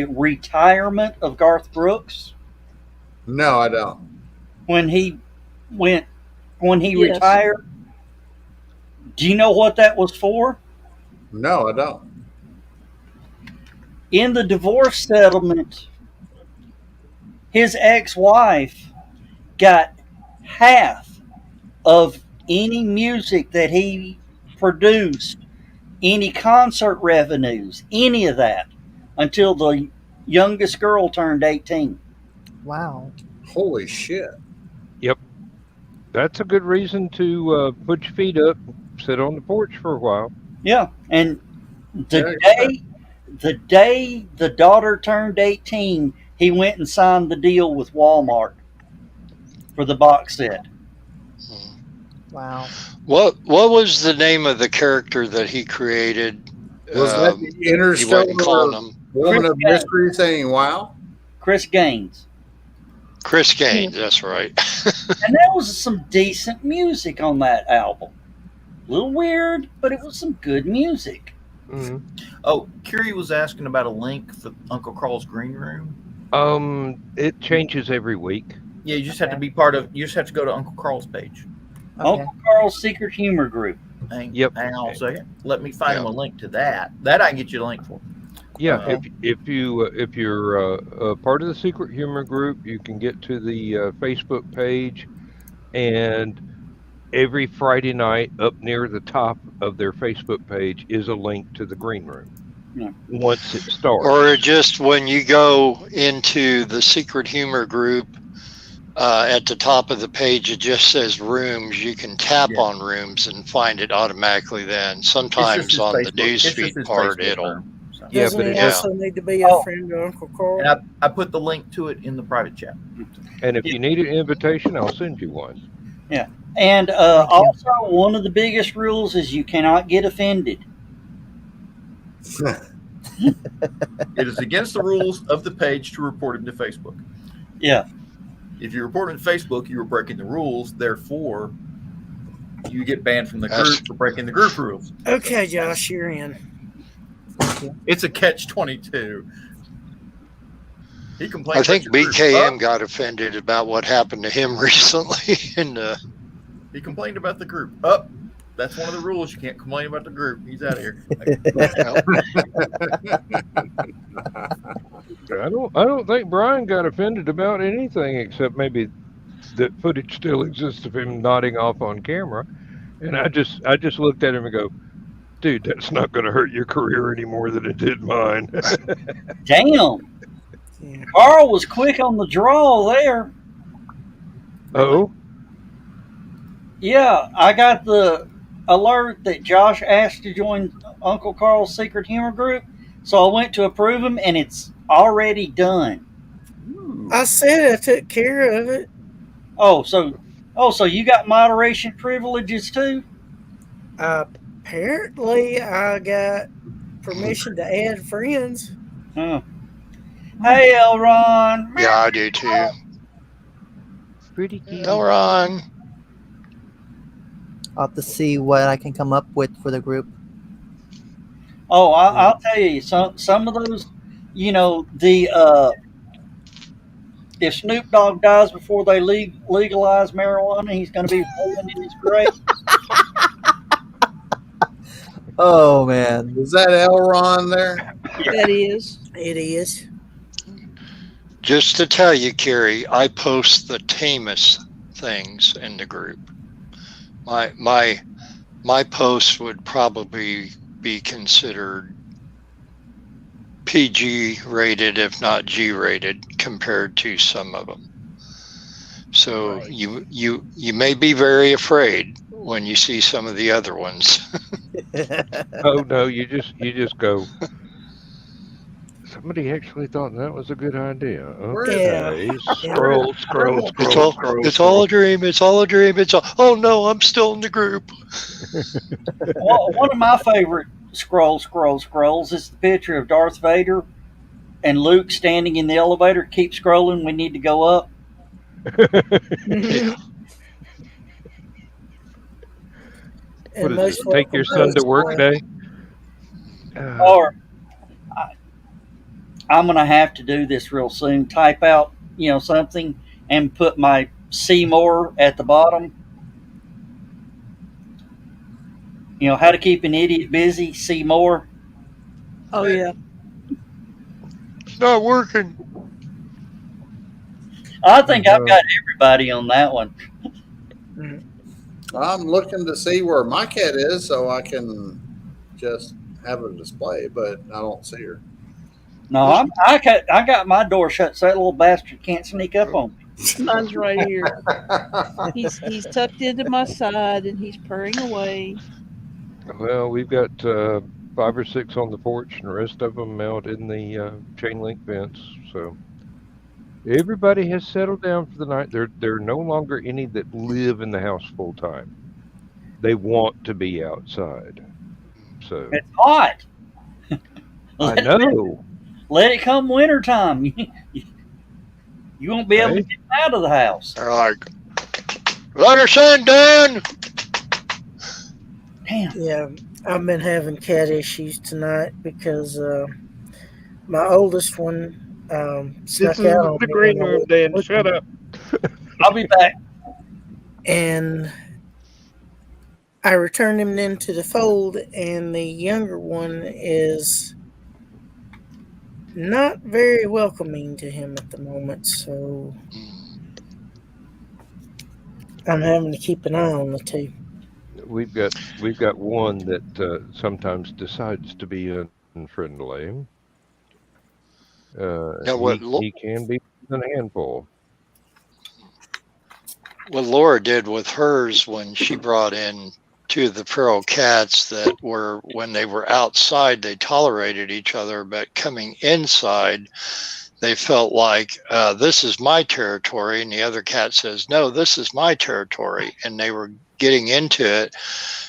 retirement of Garth Brooks No, I don't. when he Yes. retired? Do you know what that was for? No, I don't. In the divorce settlement, his ex-wife got half of any music that he produced, any concert revenues, any of that, until the youngest girl turned 18. Wow. Holy shit. That's a good reason to put your feet up, sit on the porch for a while. Yeah, and Very the day the daughter turned 18, he went and signed the deal with Walmart for the box set. Wow. What was the name of the character that he created? Was that the He wasn't calling interstellar him. woman of mystery saying wow? Chris Gaines. Chris Gaines, that's right. And there was some decent music on that album. A little weird, but it was some good music. Mhm. Oh, Curie was asking about a link for Uncle Carl's Green Room. It changes every week. Yeah, you just have to be part of. You just have to go to Uncle Carl's page. Okay. Uncle Carl's Secret Humor Group. Hang on a second. Let me find him a link to that. That I can get you a link for. Yeah, if you're part of the Secret Humor Group, you can get to the Facebook page, and every Friday night, up near the top of their Facebook page, is a link to the Green Room. Yeah. Once it starts, Or just when you go into the Secret Humor Group, at the top of the page, it just says rooms. You can tap on rooms and find it automatically then. Sometimes on the newsfeed part, it'll. Yeah, Doesn't but he it has, also need to be a friend of Uncle Carl? And I put the link to it in the private chat. and if you need an invitation, I'll send you one. Yeah. And also, one of the biggest rules is you cannot get offended. It is against the rules of the page to report him to Facebook. Yeah. If you report him to Facebook, you are breaking the rules. Therefore, you get banned from the group for breaking the group rules. Okay, Josh, you're in. It's a catch-22. He complained. I think about your BKM group. got offended about what happened to him recently. And He complained about the group. That's one of the rules. You can't complain about the group. He's out of here. I don't think Brian got offended about anything except maybe that footage still exists of him nodding off on camera, and I just looked at him and go, dude, that's not going to hurt your career any more than it did mine. Damn. Yeah. Carl was quick on the draw there. Oh, Yeah, I got the alert that Josh asked to join Uncle Carl's Secret Humor Group, so I went to approve him, and it's already done. I said I took care of it. So you got moderation privileges too? Apparently, I got permission to add friends. Oh. Hey, Elron. yeah, I do too. pretty cute. Elron. I'll have to see what I can come up with for the group. Oh, I'll tell you, some of those, if Snoop Dogg dies before they legalize marijuana, he's going to be rolling in his grave. Oh man, Is that Elron there? That is. It is. Just to tell you, Carrie, I post the tamest things in the group. My post would probably be considered PG rated, if not G rated, compared to some of them. So Right. you may be very afraid when you see some of the other ones. Oh no, you just go. Somebody actually thought that was a good idea. Okay, scroll. It's all a dream. It's all a dream. Oh no, I'm still in the group. Well, one of my favorite scrolls is the picture of Darth Vader and Luke standing in the elevator. Keep scrolling. We need to go up. What is it? Take your son to work day? Or I'm going to have to do this real soon. Type out, something and put my see more at the bottom. How to keep an idiot busy, see more. Oh, yeah. It's not working. I think I've got everybody on that one. I'm looking to see where my cat is so I can just have a display, but I don't see her. No, I got my door shut so that little bastard can't sneak up on me. Mine's right here. He's tucked into my side and he's purring away. Well, we've got 5 or 6 on the porch, and the rest of them out in the chain link fence. So everybody has settled down for the night. There are no longer any that live in the house full time. They want to be outside. So It's hot. I know. Let it come wintertime. You won't be able to Hey. get out of the house. They're like, let us in, Dan. Damn. Yeah, I've been having cat issues tonight because my oldest one This snuck is out on the me green when I room, was Dan. looking, Shut up. I'll be back. and I returned him into the fold, and the younger one is not very welcoming to him at the moment, so I'm having to keep an eye on the two. We've got one that sometimes decides to be unfriendly. Now, He can be a handful. what Laura did with hers when she brought in two of the feral cats that were, when they were outside, they tolerated each other, but coming inside, they felt like, this is my territory. And the other cat says, no, this is my territory. And they were getting into it.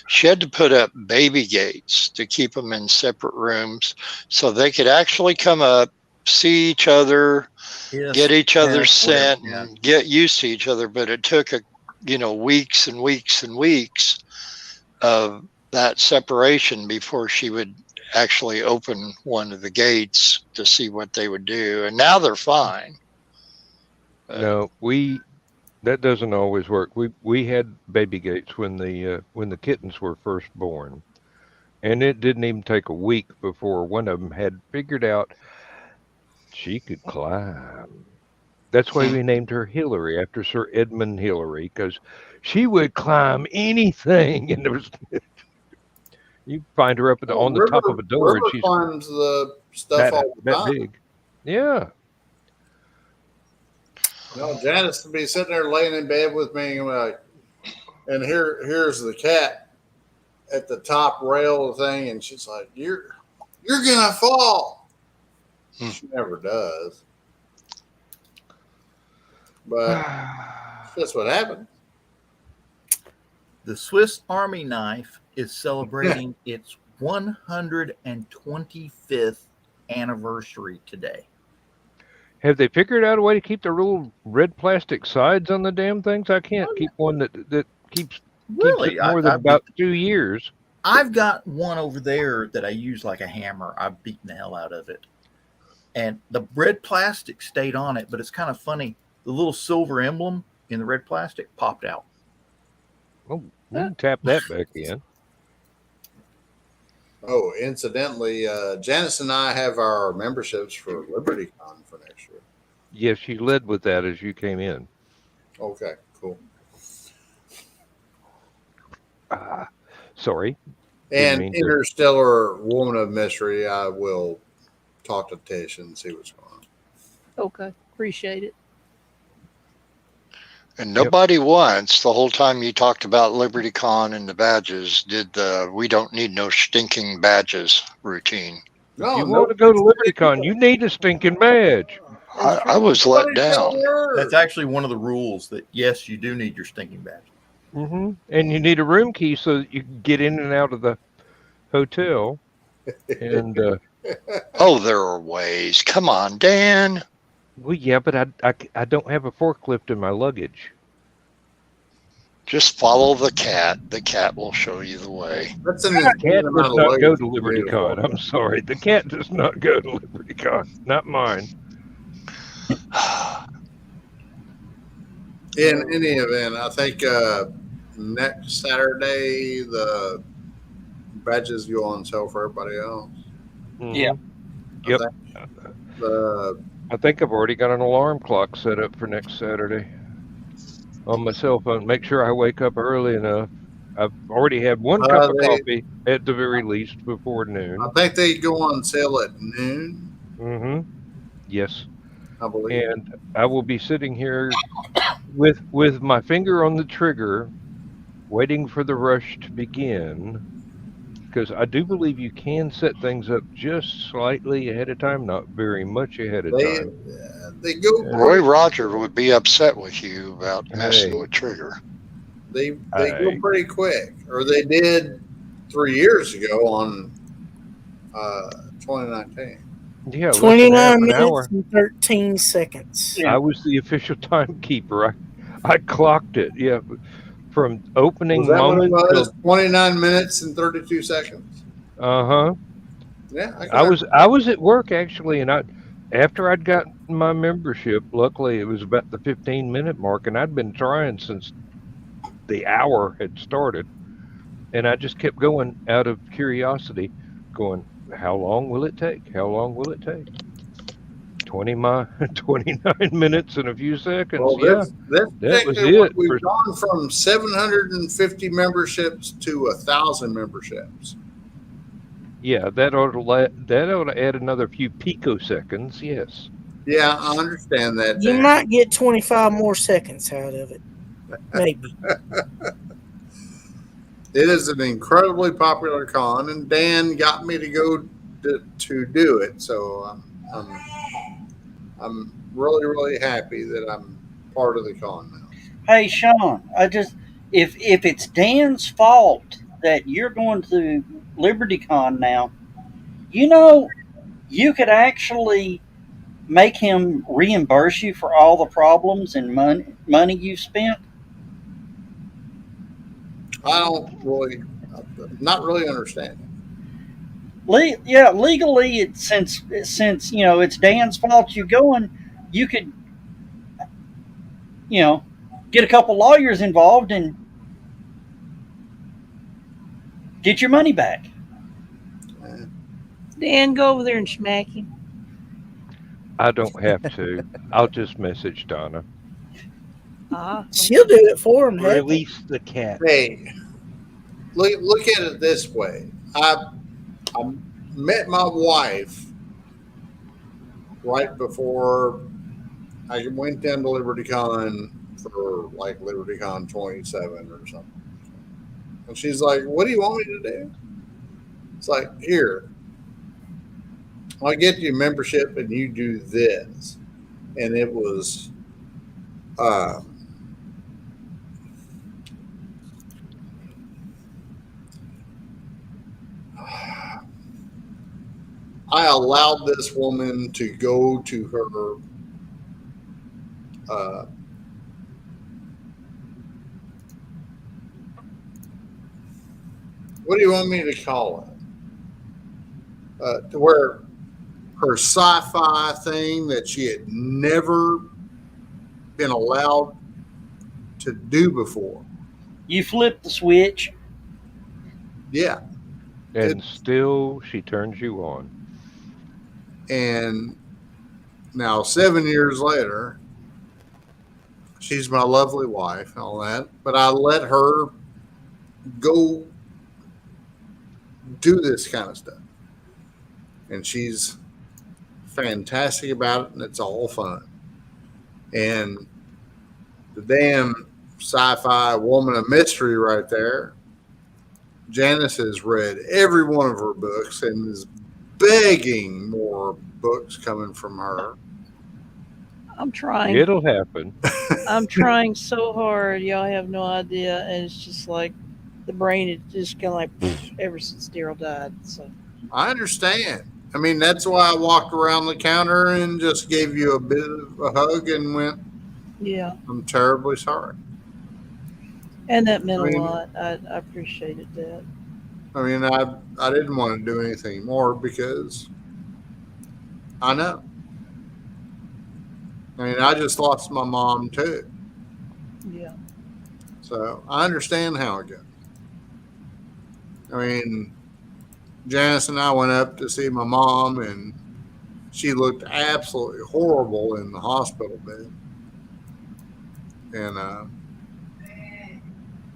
She had to put up baby gates to keep them in separate rooms so they could actually come up, see each other, get each other's scent, and get used to each other. But it took weeks and weeks and weeks of that separation before she would actually open one of the gates to see what they would do. And now they're fine. No, that doesn't always work. We had baby gates when the kittens were first born, and it didn't even take a week before one of them had figured out she could climb. That's why we named her Hillary after Sir Edmund Hillary, because she would climb anything, and there was you find her up on the top of a door, and River she's climbs the stuff that all the that time. big. Yeah. Janice would be sitting there laying in bed with me, and here's the cat at the top rail of the thing, and she's like, "You're gonna fall." She never does, but that's what happened. The Swiss Army knife is celebrating its 125th anniversary today. Have they figured out a way to keep the little red plastic sides on the damn things? I can't keep one that keeps Really? it more than about 2 years. I've got one over there that I use like a hammer. I've beaten the hell out of it. And the red plastic stayed on it, but it's kind of funny. The little silver emblem in the red plastic popped out. Oh, we can tap that back in. Oh, incidentally, Janice and I have our memberships for LibertyCon for next year. Yes, you led with that as you came in. Okay, cool. Sorry. And Interstellar Woman of Mystery, I will talk to Tish and see what's going on. Okay, appreciate it. And nobody once, the whole time you talked about LibertyCon and the badges, did the "we don't need no stinking badges" routine. If you want to go to LibertyCon, you need a stinking badge. I was let down. That's actually one of the rules that, yes, you do need your stinking badge. Mm-hmm. And you need a room key so that you can get in and out of the hotel. And oh, there are ways. Come on, Dan. Well, yeah, but I don't have a forklift in my luggage. Just follow the cat. The cat will show you the way. The cat does not go to LibertyCon. I'm sorry. The cat does not go to LibertyCon. Not mine. In any event, I think next Saturday the badges go on sale for everybody else. Mm-hmm. Yeah. Yep. I think I've already got an alarm clock set up for next Saturday on my cell phone. Make sure I wake up early enough. I've already had one cup of coffee at the very least before noon. I think they go on sale at noon. Mm-hmm. Yes. I believe. And I will be sitting here with my finger on the trigger, waiting for the rush to begin. Because I do believe you can set things up just slightly ahead of time, not very much ahead of time. They go. Roy Roger would be upset with you about messing with Trigger. They go pretty quick, or they did 3 years ago on 2019. Yeah, less than half 29 an minutes hour. and 13 seconds. Yeah. I was the official timekeeper. I clocked it. Yeah, from Was opening that what it moment was? till 29 minutes and 32 seconds. uh-huh. Yeah, I can I was at work actually, and after I'd gotten my membership, luckily it was about the 15-minute mark, and I'd been trying since the hour had started, and I just kept going out of curiosity, going, how long will it take? How long will it take? 29 minutes and a few seconds. Well, Yeah, that's that was technically what it. we've gone from 750 memberships to 1,000 memberships. Yeah, that ought to add another few picoseconds. Yes. Yeah, I understand that, You Dan. might get 25 more seconds out of it. Maybe. It is an incredibly popular con, and Dan got me to go to do it. So I'm really, really happy that I'm part of the con now. Hey, Sean, if it's Dan's fault that you're going to LibertyCon now, you know, you could actually make him reimburse you for all the problems and money you've spent. I don't really, not really understand. Yeah, legally, since it's Dan's fault you're going, you could you know get a couple lawyers involved and get your money back. Dan, go over there and smack him. I don't have to. I'll just message Donna. She'll do it for him. Heck. Release the cat. Hey, look at it this way. I met my wife right before I went down to LibertyCon for like LibertyCon 27 or something. And she's like, "What do you want me to do?" It's like, "Here, I'll get you a membership and you do this." And it was I allowed this woman to go to her what do you want me to call it? To where her sci-fi thing that she had never been allowed to do before. You flip the switch. Yeah. And still she turns you on. And now 7 years later, she's my lovely wife and all that, but I let her go do this kind of stuff. And she's fantastic about it, and it's all fun. And the damn sci-fi woman of mystery right there, Janice has read every one of her books and is begging more books coming from her. I'm trying. It'll happen. I'm trying so hard. Y'all have no idea. And it's just like the brain is just kind of like ever since Daryl died. So I understand. I mean, that's why I walked around the counter and just gave you a bit of a hug and went, yeah. I'm terribly sorry. And that meant a lot. I appreciated that. I mean, I didn't want to do anything more because I know. I mean, I just lost my mom too. Yeah. So I understand how it goes. I mean, Janice and I went up to see my mom, and she looked absolutely horrible in the hospital bed. And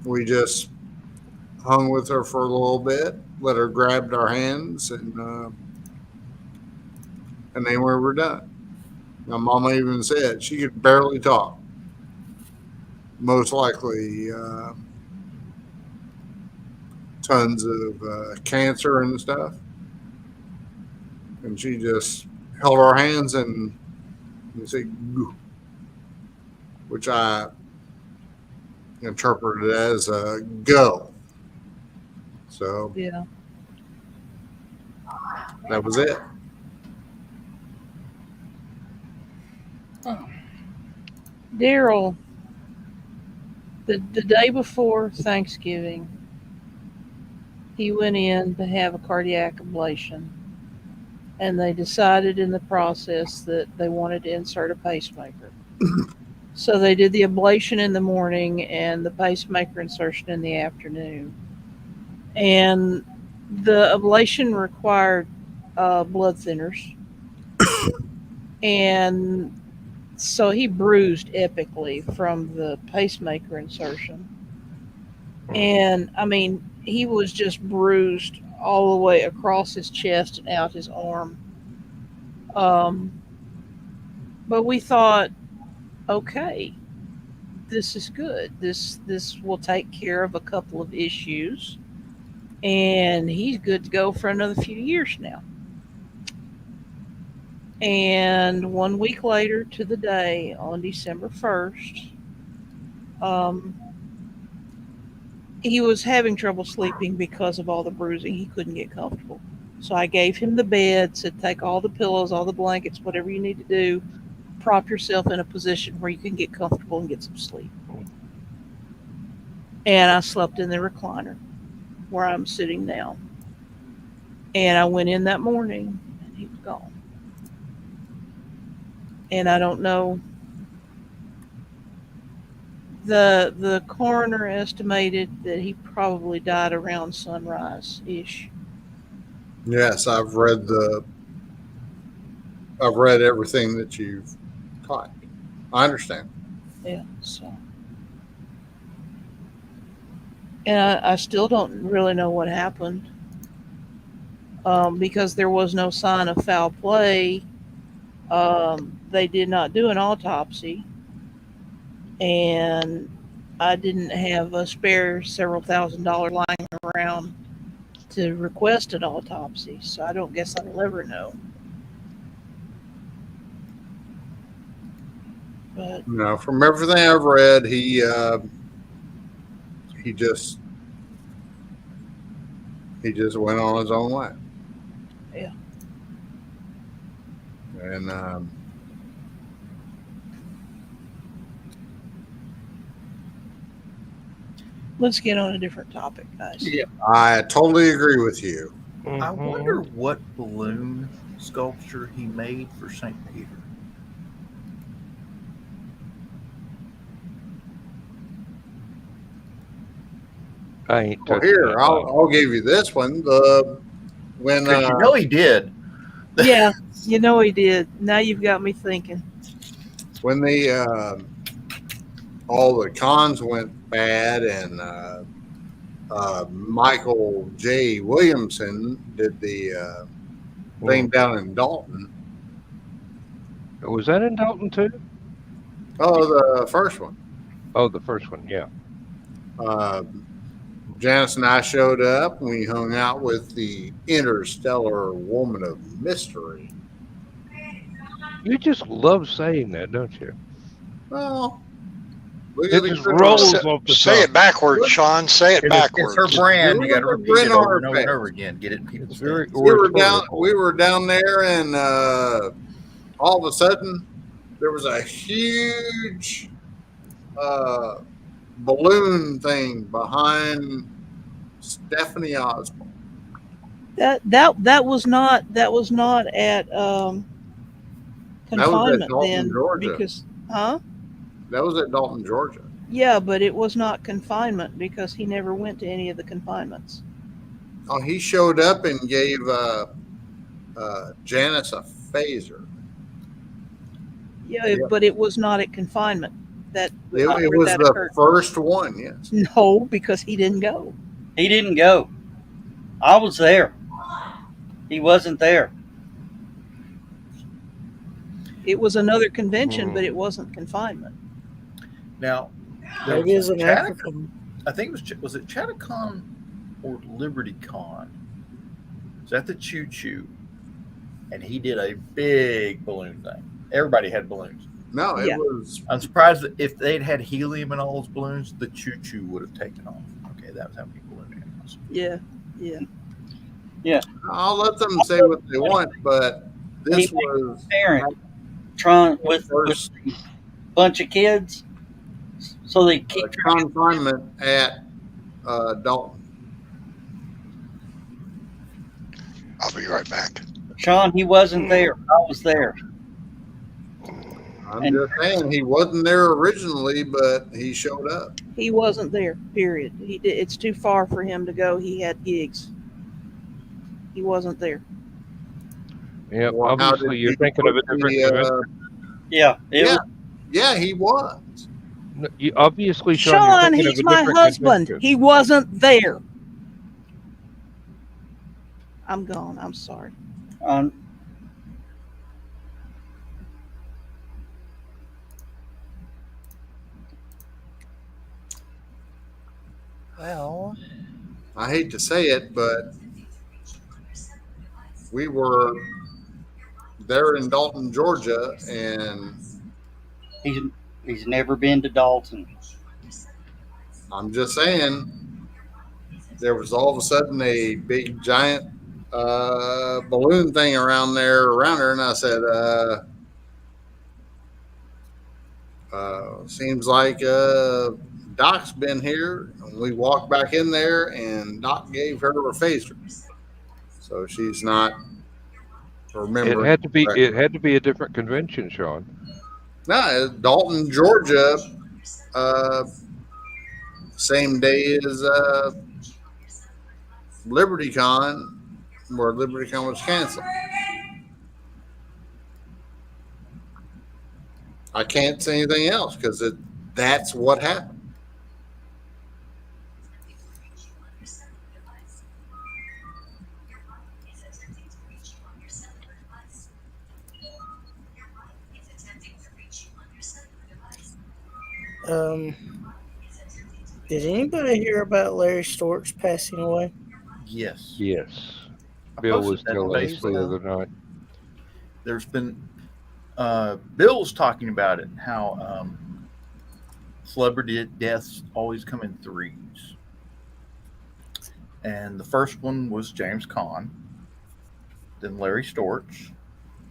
we just hung with her for a little bit, let her grab our hands, and then we were done. My mama even said she could barely talk. Most likely tons of cancer and stuff. And she just held our hands and said, which I interpreted as go. So yeah, that was it. Daryl, the day before Thanksgiving, he went in to have a cardiac ablation, and they decided in the process that they wanted to insert a pacemaker. So they did the ablation in the morning and the pacemaker insertion in the afternoon. And the ablation required blood thinners. And so he bruised epically from the pacemaker insertion. And I mean, he was just bruised all the way across his chest and out his arm. But we thought, okay, this is good. This will take care of a couple of issues, and he's good to go for another few years now. And 1 week later to the day, on December 1st, he was having trouble sleeping because of all the bruising. He couldn't get comfortable. So I gave him the bed, said, take all the pillows, all the blankets, whatever you need to do, prop yourself in a position where you can get comfortable and get some sleep. And I slept in the recliner where I'm sitting now. And I went in that morning and he was gone. And I don't know. The coroner estimated that he probably died around sunrise-ish. Yes, I've read everything that you've taught. I understand. Yeah, so. And I still don't really know what happened. Because there was no sign of foul play. They did not do an autopsy. And I didn't have a spare several $1,000s lying around to request an autopsy. So I don't guess I'll ever know. But From everything I've read, he just went on his own way. Yeah. And let's get on a different topic, guys. yeah, I totally agree with you. I wonder what balloon sculpture he made for St. Peter. I ain't Well, touching here, that I'll give you this one. When You know he did. Yeah, you know he did. Now you've got me thinking. when all the cons went bad and Michael J. Williamson did the thing down in Dalton. Was that in Dalton too? Oh, the first one. Oh, the first one, yeah. Janice and I showed up and we hung out with the interstellar woman of mystery. You just love saying that, don't you? Well, look It at the just grin rolls on- off the Say tongue. it backwards, Sean. Say it backwards. It's her brand. You got to Look at the repeat grin it on over her and over and face. over again. Get it in people's It's very heads. We were down there and all of a sudden there was a huge balloon thing behind Stephanie Osborne. That was not at That was at confinement Dalton, then, Georgia. because That was at Dalton, Georgia. yeah, but it was not confinement because he never went to any of the confinements. Oh, he showed up and gave Janice a phaser. Yeah, but it was not at confinement. It It was the first one, yes. No, because he didn't go. He didn't go. I was there. He wasn't there. It was another convention, but it wasn't confinement. Now, there It was is an Chattac- African. I think was it Chattacon or Liberty Con? Is that the Choo Choo? And he did a big balloon thing. Everybody had balloons. No, it Yeah. was. I'm surprised that if they'd had helium in all those balloons, the Choo Choo would have taken off. Okay, that was how many balloon animals. Yeah. I'll let them say what they want, but this He was Parent. trying with First a bunch of kids, so they keep confinement at Dalton. I'll be right back. Sean. He wasn't there. I was there. I'm And- just saying he wasn't there originally, but he showed up. He wasn't there. Period. It's too far for him to go. He had gigs. He wasn't there. Yeah, Well, how obviously did you're he thinking of a put different convention. Yeah, it Yeah, was, yeah, he was. Obviously, Sean, you're Sean, thinking he's of a my different husband. convention. He wasn't there. I'm gone. I'm sorry. um, Well, I hate to say it, but we were there in Dalton, Georgia, and he's never been to Dalton. I'm just saying there was all of a sudden a big giant balloon thing around her, and I said, seems like Doc's been here. And we walked back in there, and Doc gave her a phaser, so she's not remembering. It had to be. correctly. It had to be a different convention, Sean. No, Dalton, Georgia, same day as LibertyCon, where LibertyCon was canceled. I can't say anything else because that's what happened. Did anybody hear about Larry Storch passing away? Yes. Yes, I Bill posted was that telling on us the Facebook. other night. There's been Bill was talking about it, how celebrity deaths always come in threes. And the first one was James Caan, then Larry Storch,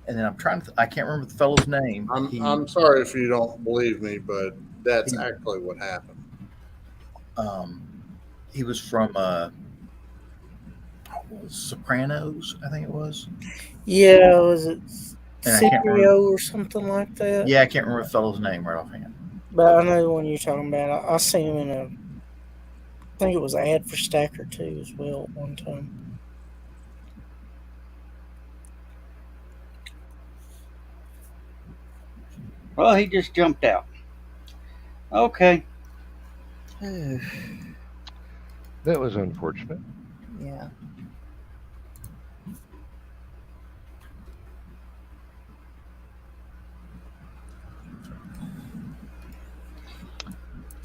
and then I'm trying to I can't remember the fellow's name. I'm sorry if you don't believe me, but that's actually what happened. He was from Sopranos, I think it was. Yeah, was it And I can't Sirio or something like that? Yeah, I can't remember the fellow's name right offhand. But I know the one you're talking about. I seen him in I think it was an ad for Stacker too as well at one time. Well, he just jumped out. Okay. That was unfortunate. yeah.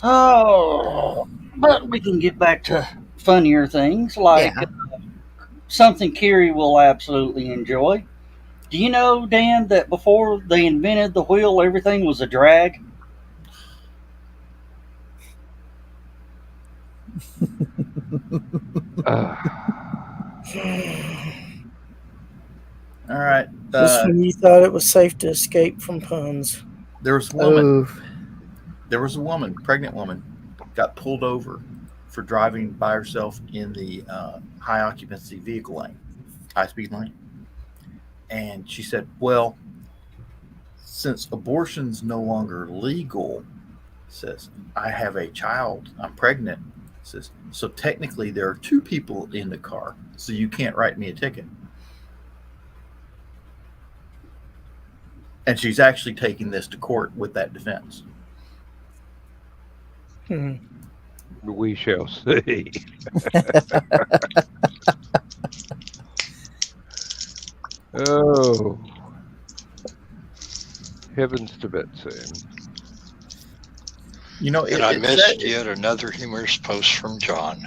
Oh, but we can get back to funnier things like Yeah. something Kerry will absolutely enjoy. Do you know, Dan, that before they invented the wheel, everything was a drag? All right. Just when you thought it was safe to escape from puns. There was a woman. Oof. There was a woman, pregnant woman, got pulled over for driving by herself in the high occupancy vehicle lane, high speed lane. And she said, well, since abortion's no longer legal, says, I have a child, I'm pregnant, says, so technically there are two people in the car, so you can't write me a ticket. And she's actually taking this to court with that defense. We shall see. Oh, heavens to Betsy. You know, And I missed yet another humorous post from John.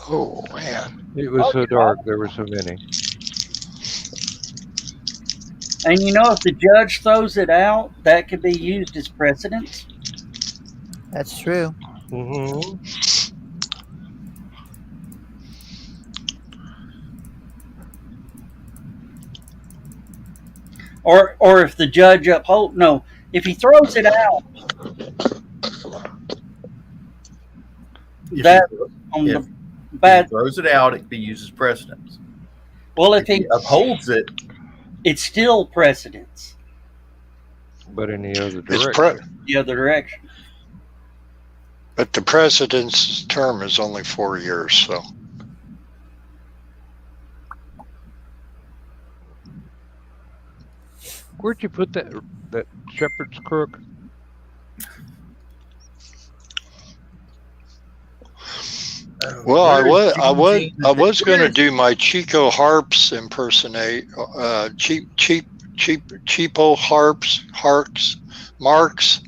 Oh, man. It was so dark, there were so many. And you know, if the judge throws it out, that could be used as precedent. That's true. Mm-hmm. or if the judge uphold. No, if he throws it out, If that he, on if, the if he bad. throws it out, it can be used as precedence. Well, If if he he, upholds it, it's still precedence But in the other It's direction. the other direction. but the president's term is only 4 years, so Where'd you put that shepherd's crook? well, where is Gene I the was going to where is- do my Chico Harps cheapo harps, Marks.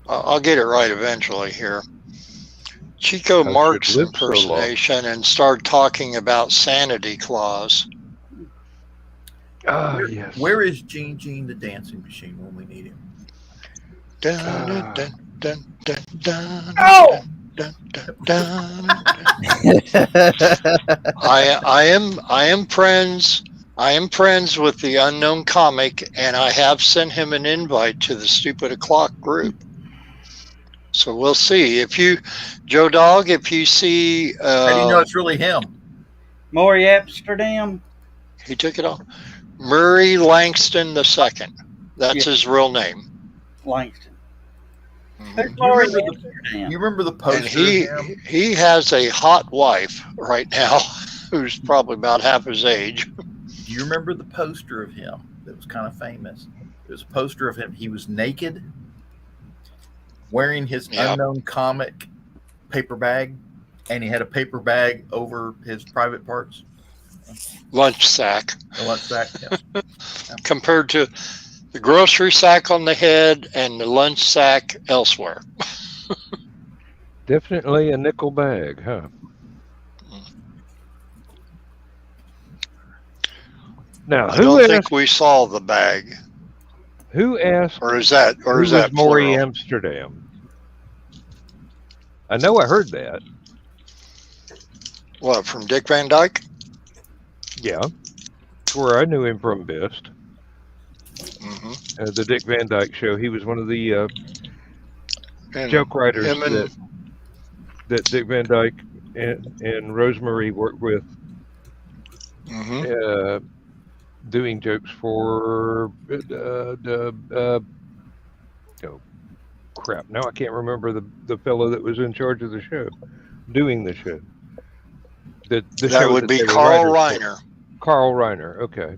I'll get it right eventually here. Chico I should Marx live so long. impersonation and start talking about sanity clause. Ah, yes. where is Gene the dancing machine when we need him? Dun, dun, dun, dun, dun, dun, Oh! dun, dun, dun, dun. I am friends. I am friends with the unknown comic, and I have sent him an invite to the Stupid O'Clock group. So we'll see. If you, Joe Dog, if you see, How do you know it's really him? Maury Amsterdam. he took it off. Murray Langston II. That's his real name. Langston. Mhm. There's Maury You Amsterdam. remember the And poster of him? he has a hot wife right now, who's probably about half his age. Do you remember the poster of him that was kind of famous? It was a poster of him. He was naked, wearing his Yeah. unknown comic paper bag, and he had a paper bag over his private parts. Lunch sack. A lunch sack. Yeah. Compared to the grocery sack on the head and the lunch sack elsewhere. Definitely a nickel bag, huh? Now, I who don't asked? think we saw the bag, Who asked? or is that Who was Maury plural? Amsterdam? I know I heard that. What, from Dick Van Dyke? Yeah, that's where I knew him from best. hmm The Dick Van Dyke Show. He was one of the And joke writers him and that Dick Van Dyke and Rosemary worked with, mhm. doing jokes for. Oh, crap! Now I can't remember the fellow that was in charge of the show, doing the show. The that show would be they were Carl writers for. Reiner. Carl Reiner. Okay.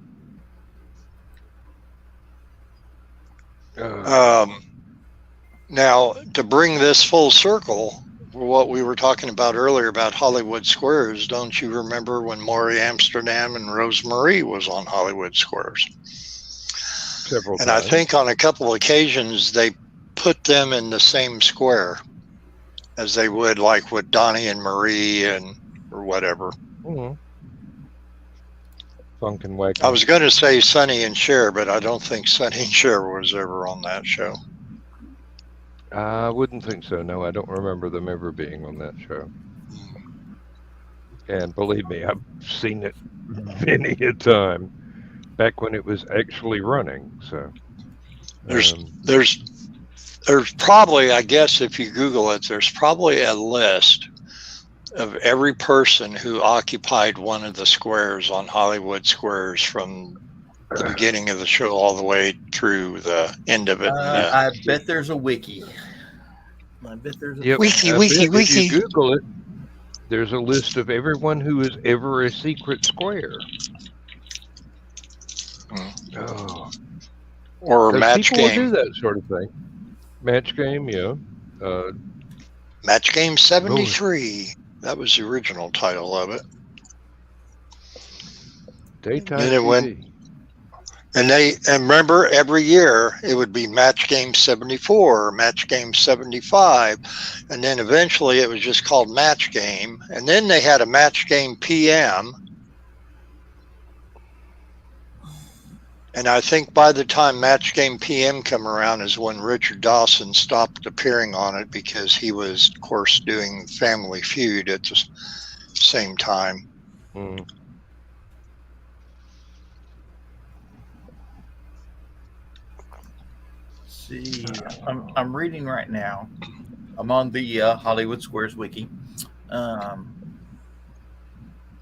Now, to bring this full circle, what we were talking about earlier about Hollywood Squares, don't you remember when Maury Amsterdam and Rosemary was on Hollywood Squares? Several And times. I think on a couple of occasions they put them in the same square as they would like with Donnie and Marie and or whatever. Mhm. Funk and Wacky. I was going to say Sonny and Cher, but I don't think Sonny and Cher was ever on that show. I wouldn't think so. No, I don't remember them ever being on that show. And believe me, I've seen it many a time back when it was actually running. So There's probably, I guess, if you Google it, there's probably a list of every person who occupied one of the squares on Hollywood Squares from the beginning of the show all the way through the end of it. I bet there's a wiki. I bet there's a Yep. Wiki, I bet wiki, if wiki. you Google it, there's a list of everyone who is ever a secret square. Oh, Or 'cause Match people will do Game. that sort of thing. Match Game, yeah. Match Game 73. That was the original title of it. Daytime Then it TV. went- And remember, every year it would be Match Game 74, Match Game 75, and then eventually it was just called Match Game. And then they had a Match Game PM. And I think by the time Match Game PM come around is when Richard Dawson stopped appearing on it because he was, of course, doing Family Feud at the same time. 'Cause see. I'm reading right now. I'm on the Hollywood Squares wiki, and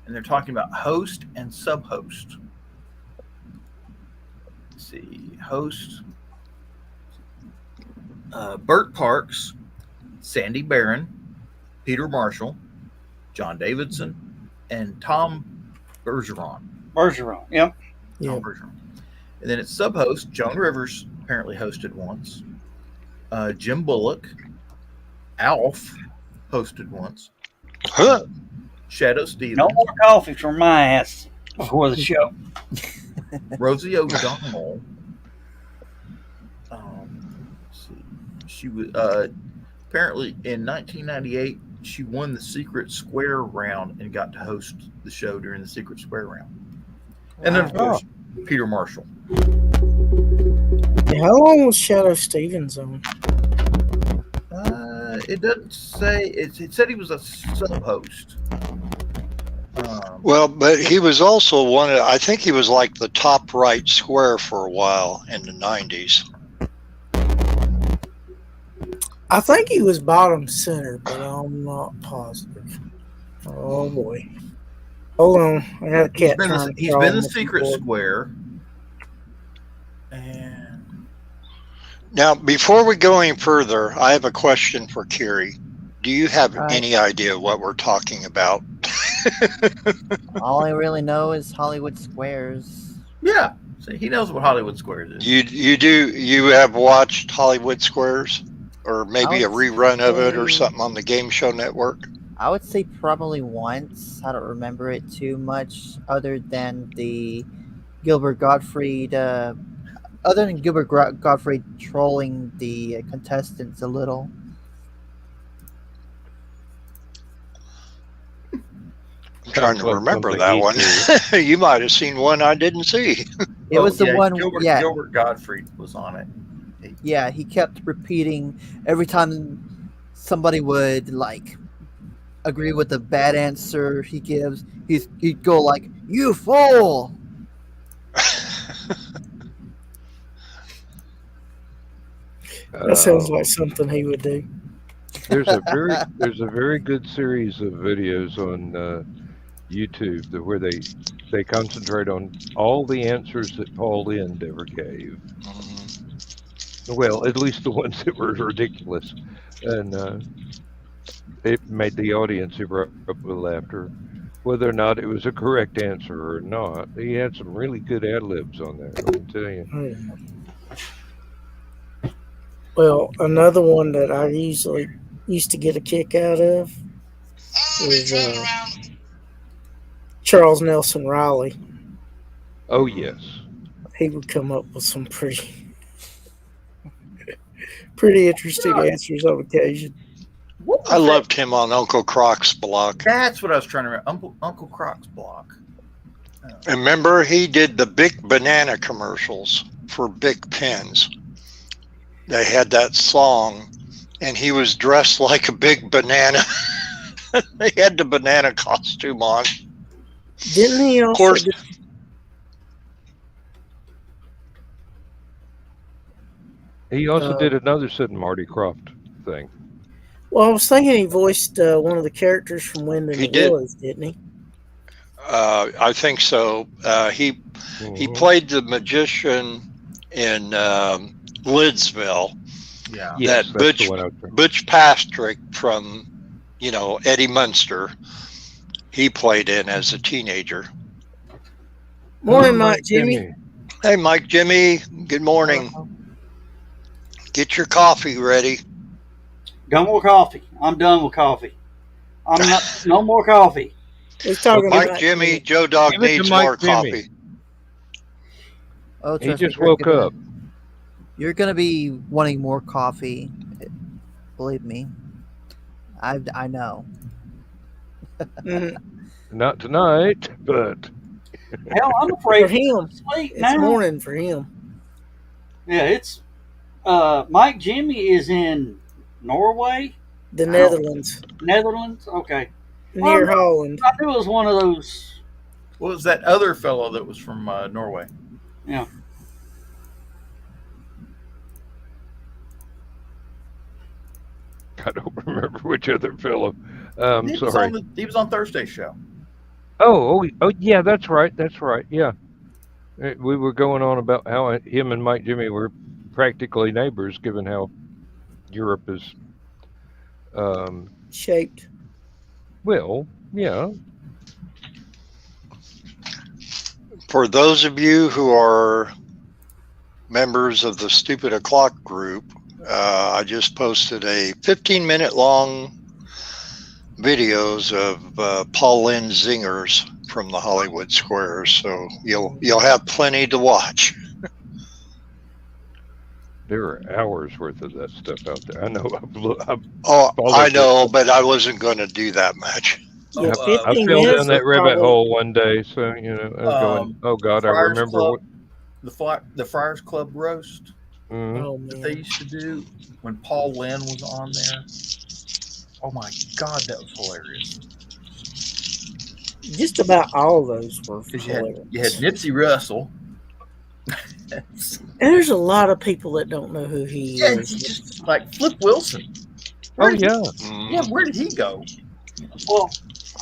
they're talking about host and sub-host. Let's see, host. Burt Parks, Sandy Barron, Peter Marshall, John Davidson, and Tom Bergeron. Bergeron, yep. Yeah. Tom Bergeron. And then its sub-host, Joan Rivers, apparently hosted once. Jim Bullock, Alf hosted once. Huh. Shadow Stevens, No more coffee for my ass before the show. Rosie O'Donnell. Let's see. She was apparently in 1998. She won the Secret Square round and got to host the show during the Secret Square round. And then, of course, Peter Marshall. How long was Shadow Stevens on? It doesn't say. It said he was a sub-host. Well, but he was also one of, I think he was like the top right square for a while in the 90s. I think he was bottom center, but I'm not positive. Oh boy. Hold on. I got a cat. He's been the Secret Square. And Now, before we go any further, I have a question for Kiri. Do you have any idea what we're talking about? All I really know is Hollywood Squares. yeah, see, he knows what Hollywood Squares is. You have watched Hollywood Squares? Or maybe a rerun of it or something on the Game Show Network? I would say probably once. I don't remember it too much, other than the Gilbert Gottfried. Other than Gilbert Gottfried trolling the contestants a little. I'm trying to remember that one. You might have seen one I didn't see. It was the one. Gilbert Gottfried was on it. Yeah, he kept repeating every time somebody would like agree with the bad answer he gives. He'd go like, "You fool!" That sounds like something he would do. There's a very good series of videos on YouTube where they concentrate on all the answers that Paul Lynde ever gave. Well, at least the ones that were ridiculous, and it made the audience erupt with laughter, whether or not it was a correct answer or not. He had some really good ad libs on there, I can tell you. Well, another one that I usually used to get a kick out of is Charles Nelson Riley. Oh yes, he would come up with some pretty interesting answers on occasion. I loved him on Uncle Croc's Block. That's what I was trying to remember. Uncle Croc's Block. Remember, he did the Bic banana commercials for Bic pens. They had that song, and he was dressed like a big banana. They had the banana costume on. Didn't he also? Of course. He also did another Sid and Marty Krofft thing. Well, I was thinking he voiced one of the characters from Wind in the Willows, didn't he? I think so. He played the magician in Lidsville. Yeah, yes, that Butch Patrick from Eddie Munster. He played in as a teenager. Morning, Mike Jimmy. Hey, Mike Jimmy. Good morning. Get your coffee ready. No more coffee. I'm done with coffee. No more coffee. He's talking Mike Jimmy, Joe Dog needs more coffee. Oh, he just woke up. You're gonna be wanting more coffee. Believe me. I know. Not tonight, but hell, I'm afraid for him. It's morning for him. Yeah, it's Mike Jimmy is in Norway, the Netherlands. Netherlands, okay, near Holland. I knew it was one of those. What was that other fellow that was from Norway? Yeah. remember which other fellow. Sorry. He was on Thursday's show. Oh, yeah, that's right. That's right. Yeah. We were going on about how him and Mike Jimmy were practically neighbors, given how Europe is, Shaped. well, yeah. For those of you who are members of the Stupid O'Clock group, I just posted a 15-minute long videos of Paul Lynn zingers from the Hollywood Squares, so you'll have plenty to watch. There are hours worth of that stuff out there. I know. I know, but I wasn't going to do that much. Yeah, Oh, I 15 fell minutes down that is rabbit probably- hole one day, so you know, I was going, "Oh God, I Friars remember Club, what." the Friars Club roast Mhm. Oh that they man. used to do when Paul Lynn was on there. Oh my God, that was hilarious. Just about all those were Because hilarious. you had Nipsey Russell. And there's a lot of people that don't know who he Yeah, is. he's just like Flip Wilson. Oh Where did yeah. Yeah, where did he go? Well,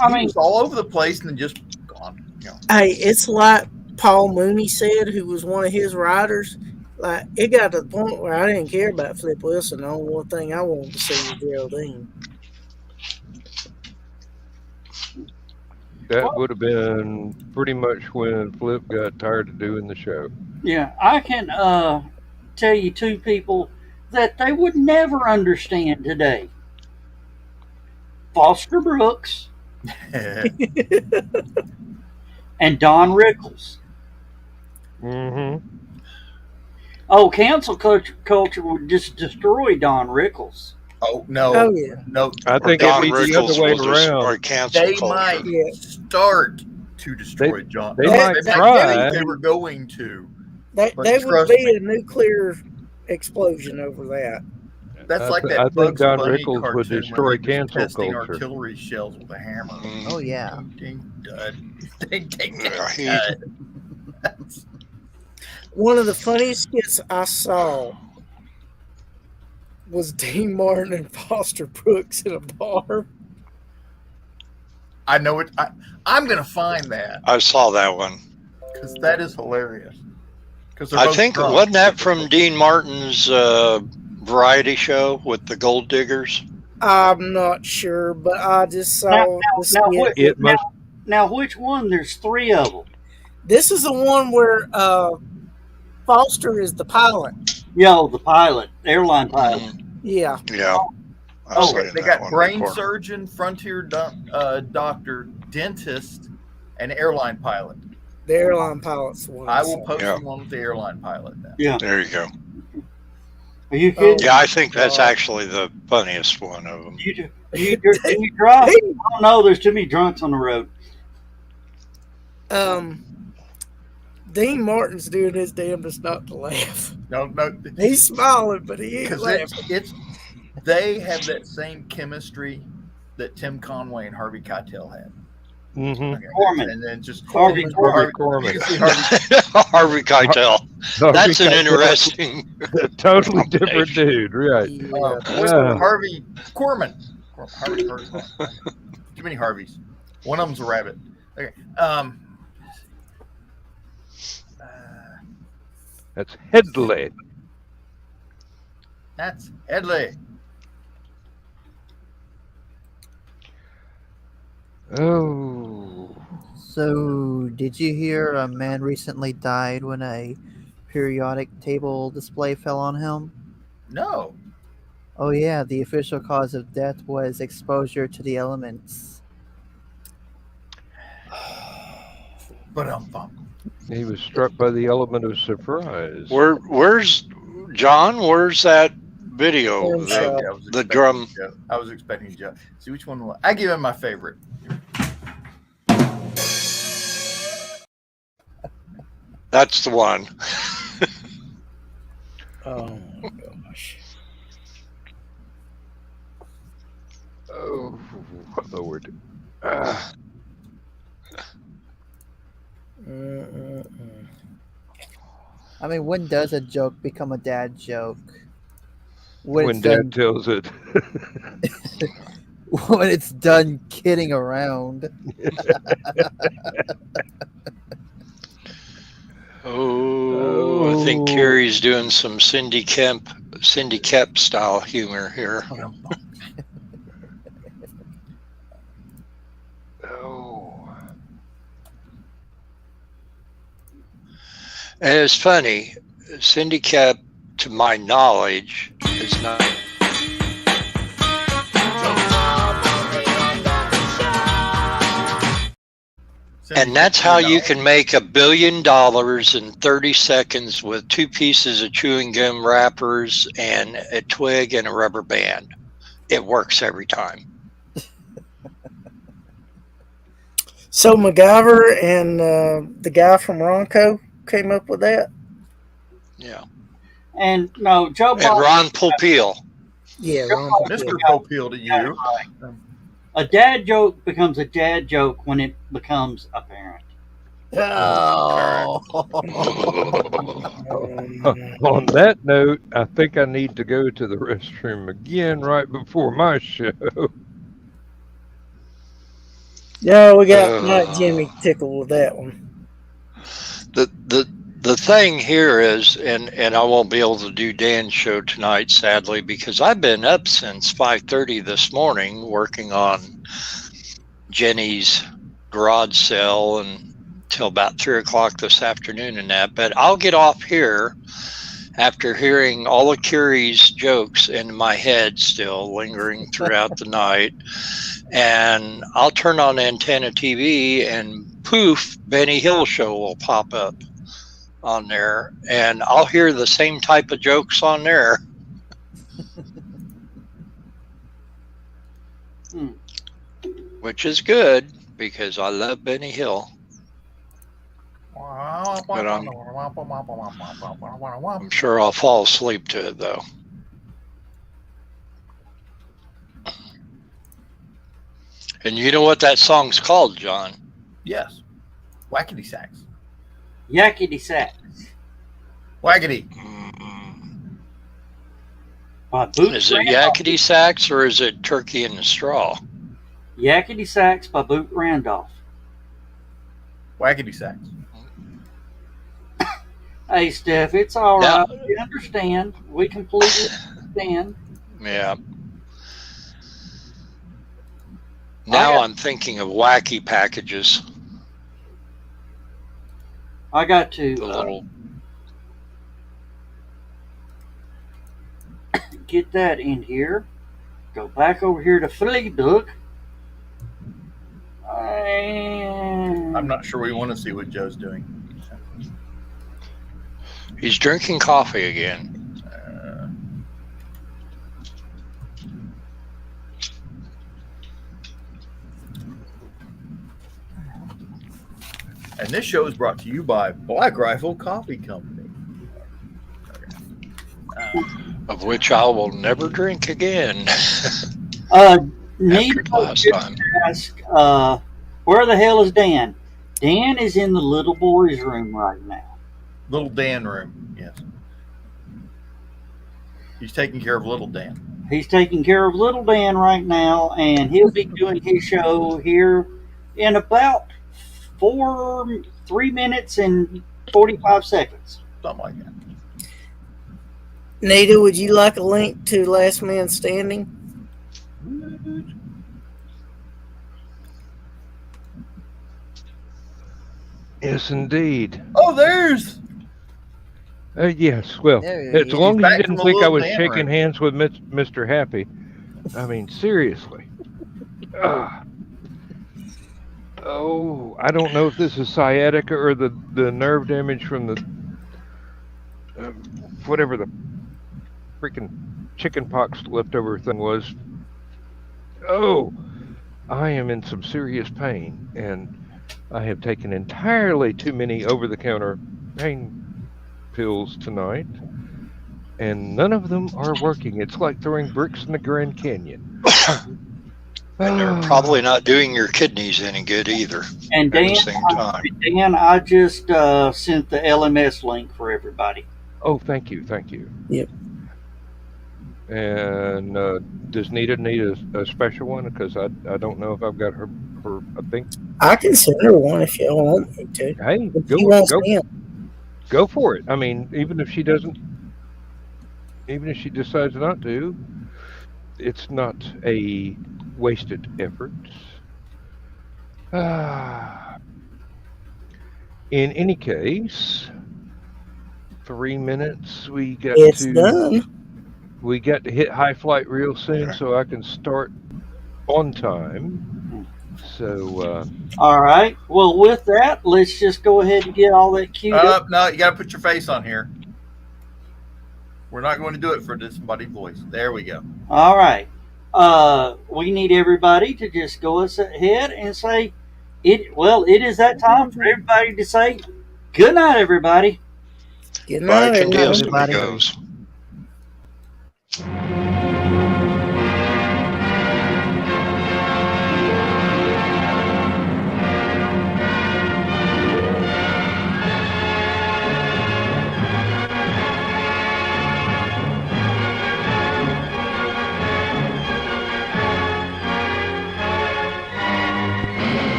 I He mean, was all over the place and then just gone. You know. Hey, it's like Paul Mooney said, who was one of his writers. Like, it got to the point where I didn't care about Flip Wilson. The only one thing I wanted to see was Geraldine. That would have been pretty much when Flip got tired of doing the show. yeah, I can tell you two people that they would never understand today. Foster Brooks and Don Rickles. Mm-hmm. Oh, cancel culture would just destroy Don Rickles. Oh no! Oh, yeah. No, I think Don it'd be the Rickles other way will destroy around. cancel they culture. might Yeah. start to destroy John. they No, might try. They were going to. They But would trust be me. a nuclear explosion over that. That's like that I think Bugs Don Bunny Rickles cartoon would where destroy he was cancel testing culture. artillery shells with a hammer. Mhm. Oh yeah. Ding, ding, dud. Ding, ding, ding, Yeah, he- dud. That's- One of the funniest skits I saw was Dean Martin and Foster Brooks in a bar. I know it. I'm going to find that I saw that one. because that is hilarious. Because I think, wasn't that from Dean Martin's variety show with the gold diggers? I'm not sure, but I just saw Now, the skit. It must. Now, which one? There's three of them. This is the one where Foster is the pilot. Yo, the pilot, airline pilot. Mhm. Yeah. Yeah. I've Oh, seen they that got one brain before. surgeon, frontier doctor, dentist, and airline pilot. The airline pilot's the one. I will saw. post Yeah. the one with the airline pilot now. Yeah. There you go. Are you kidding? Yeah, I think that's God. actually the funniest one of them. You drive? I don't know. There's too many drunks on the road. Dean Martin's doing his damnedest not to laugh. No, He's smiling, but he ain't because laughing. they have that same chemistry that Tim Conway and Harvey Keitel had. Mm-hmm. Okay, Corman. and then just Harvey Corman. You can see Harvey. Harvey Keitel. That's an interesting. A totally different dude, right? Yeah. What's Yeah. Harvey Corman? Harvey. Too many Harveys. One of them's a rabbit. Okay. That's Headley. That's Headley. Oh. So, did you hear a man recently died when a periodic table display fell on him? No. Oh yeah, the official cause of death was exposure to the elements. But He was struck by the element of surprise. Where's John? Where's that video? Film shop. The drum. I was expecting Joe. See which one. I give him my favorite. That's the one. Oh my gosh. Oh, Lord. Ah. Mm-mm-mm. I mean, when does a joke become a dad joke? when when it's Dad done tells it. when it's done kidding around. Oh, I think Carrie's doing some Cindy Kemp style humor here. Oh. And it's funny, Cindy Kemp, to my knowledge, is not. And that's how you can make $1 billion in 30 seconds with 2 pieces of chewing gum wrappers and a twig and a rubber band. It works every time. So MacGyver and the guy from Ronco came up with that? Yeah. And no, Joe And Biden. Ron Popeil. Yeah, Ron Mr. Popeil. Popeil to you. A dad joke becomes a dad joke when it becomes apparent. Oh. On that note, I think I need to go to the restroom again right before my show. Yeah, we got Mike Jimmy tickled with that one. The thing here is, and I won't be able to do Dan's show tonight, sadly, because I've been up since 5:30 this morning working on Jenny's garage sale until about 3 o'clock this afternoon and that. But I'll get off here after hearing all of Curie's jokes in my head still lingering throughout the night. And I'll turn on Antenna TV and poof, Benny Hill show will pop up on there, and I'll hear the same type of jokes on there. Which is good because I love Benny Hill. But I'm sure I'll fall asleep to it though. And you know what that song's called, John? Yes. Wackety Sacks. Yakety sax. Waggity. Is it Yakety Sax or is it Turkey in the Straw? Yakety Sax by Boot Randolph. Waggity Sacks. Hey, Steph, it's all right. We understand. We completely understand. Yeah. Now I'm thinking of wacky packages. I got to get that in here. Go back over here to Facebook. I'm not sure we want to see what Joe's doing. He's drinking coffee again. And this show is brought to you by Black Rifle Coffee Company. Of which I will never drink again. Need last time. Ask, where the hell is Dan? Dan is in the little boy's room right now. Little Dan room, yes. He's taking care of little Dan. He's taking care of little Dan right now, and he'll be doing his show here in about 3 minutes and 45 seconds. Something like that. Nita, would you like a link to Last Man Standing? Yes, indeed. Oh, there's. Yes, well, There he as is. long He's as you back didn't from a think I little was Dan shaking room. hands with Mr. Happy. I mean, seriously. Oh, I don't know if this is sciatica or the nerve damage from the whatever the freaking chicken pox leftover thing was. Oh, I am in some serious pain, and I have taken entirely too many over-the-counter pain pills tonight, and none of them are working. It's like throwing bricks in the Grand Canyon. And they're probably not doing your kidneys any good either. And at Dan, the same time. Dan, I just sent the LMS link for everybody. Oh, thank you. Yep. And does Nita need a special one? Because I don't know if I've got her. I think. I can send her one if you want me to. Hey, If she wants go him. go for it. I mean, even if she decides not to, it's not a wasted effort. In any case, 3 minutes. We got It's to done. hit high flight real soon, so I can start on time. So. All right. Well, with that, let's just go ahead and get all that queued up. No, you got to put your face on here. We're not going to do it for disembodied voice. There we go. All right. We need everybody to just go ahead and say it. Well, it is that time for everybody to say good night, everybody. Good Bye night, con Dios, everybody. amigos.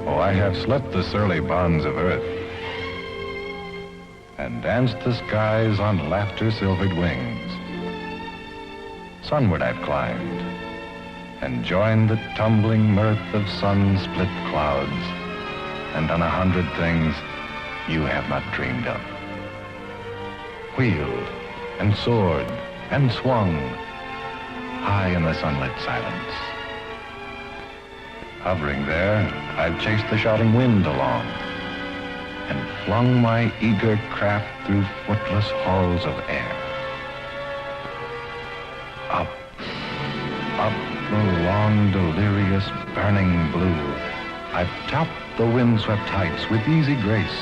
I have slept the surly bonds of earth and danced the skies on laughter-silvered wings. Sunward I've climbed and joined the tumbling mirth of sun-split clouds and done 100 things you have not dreamed of. Wheeled and soared and swung high in the sunlit silence. Hovering there, I've chased the shouting wind along and flung my eager craft through footless halls of air. Up, up the long, delirious, burning blue, I've topped the windswept heights with easy grace,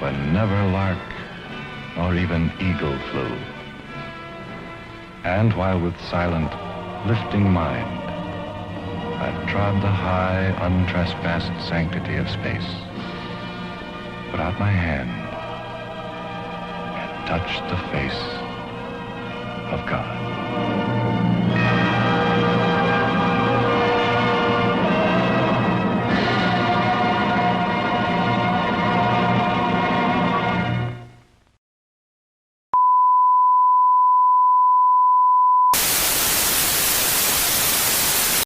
when never lark nor even eagle flew. And while with silent, lifting mind, I've trod the high, untrespassed sanctity of space, put out my hand and touched the face of God.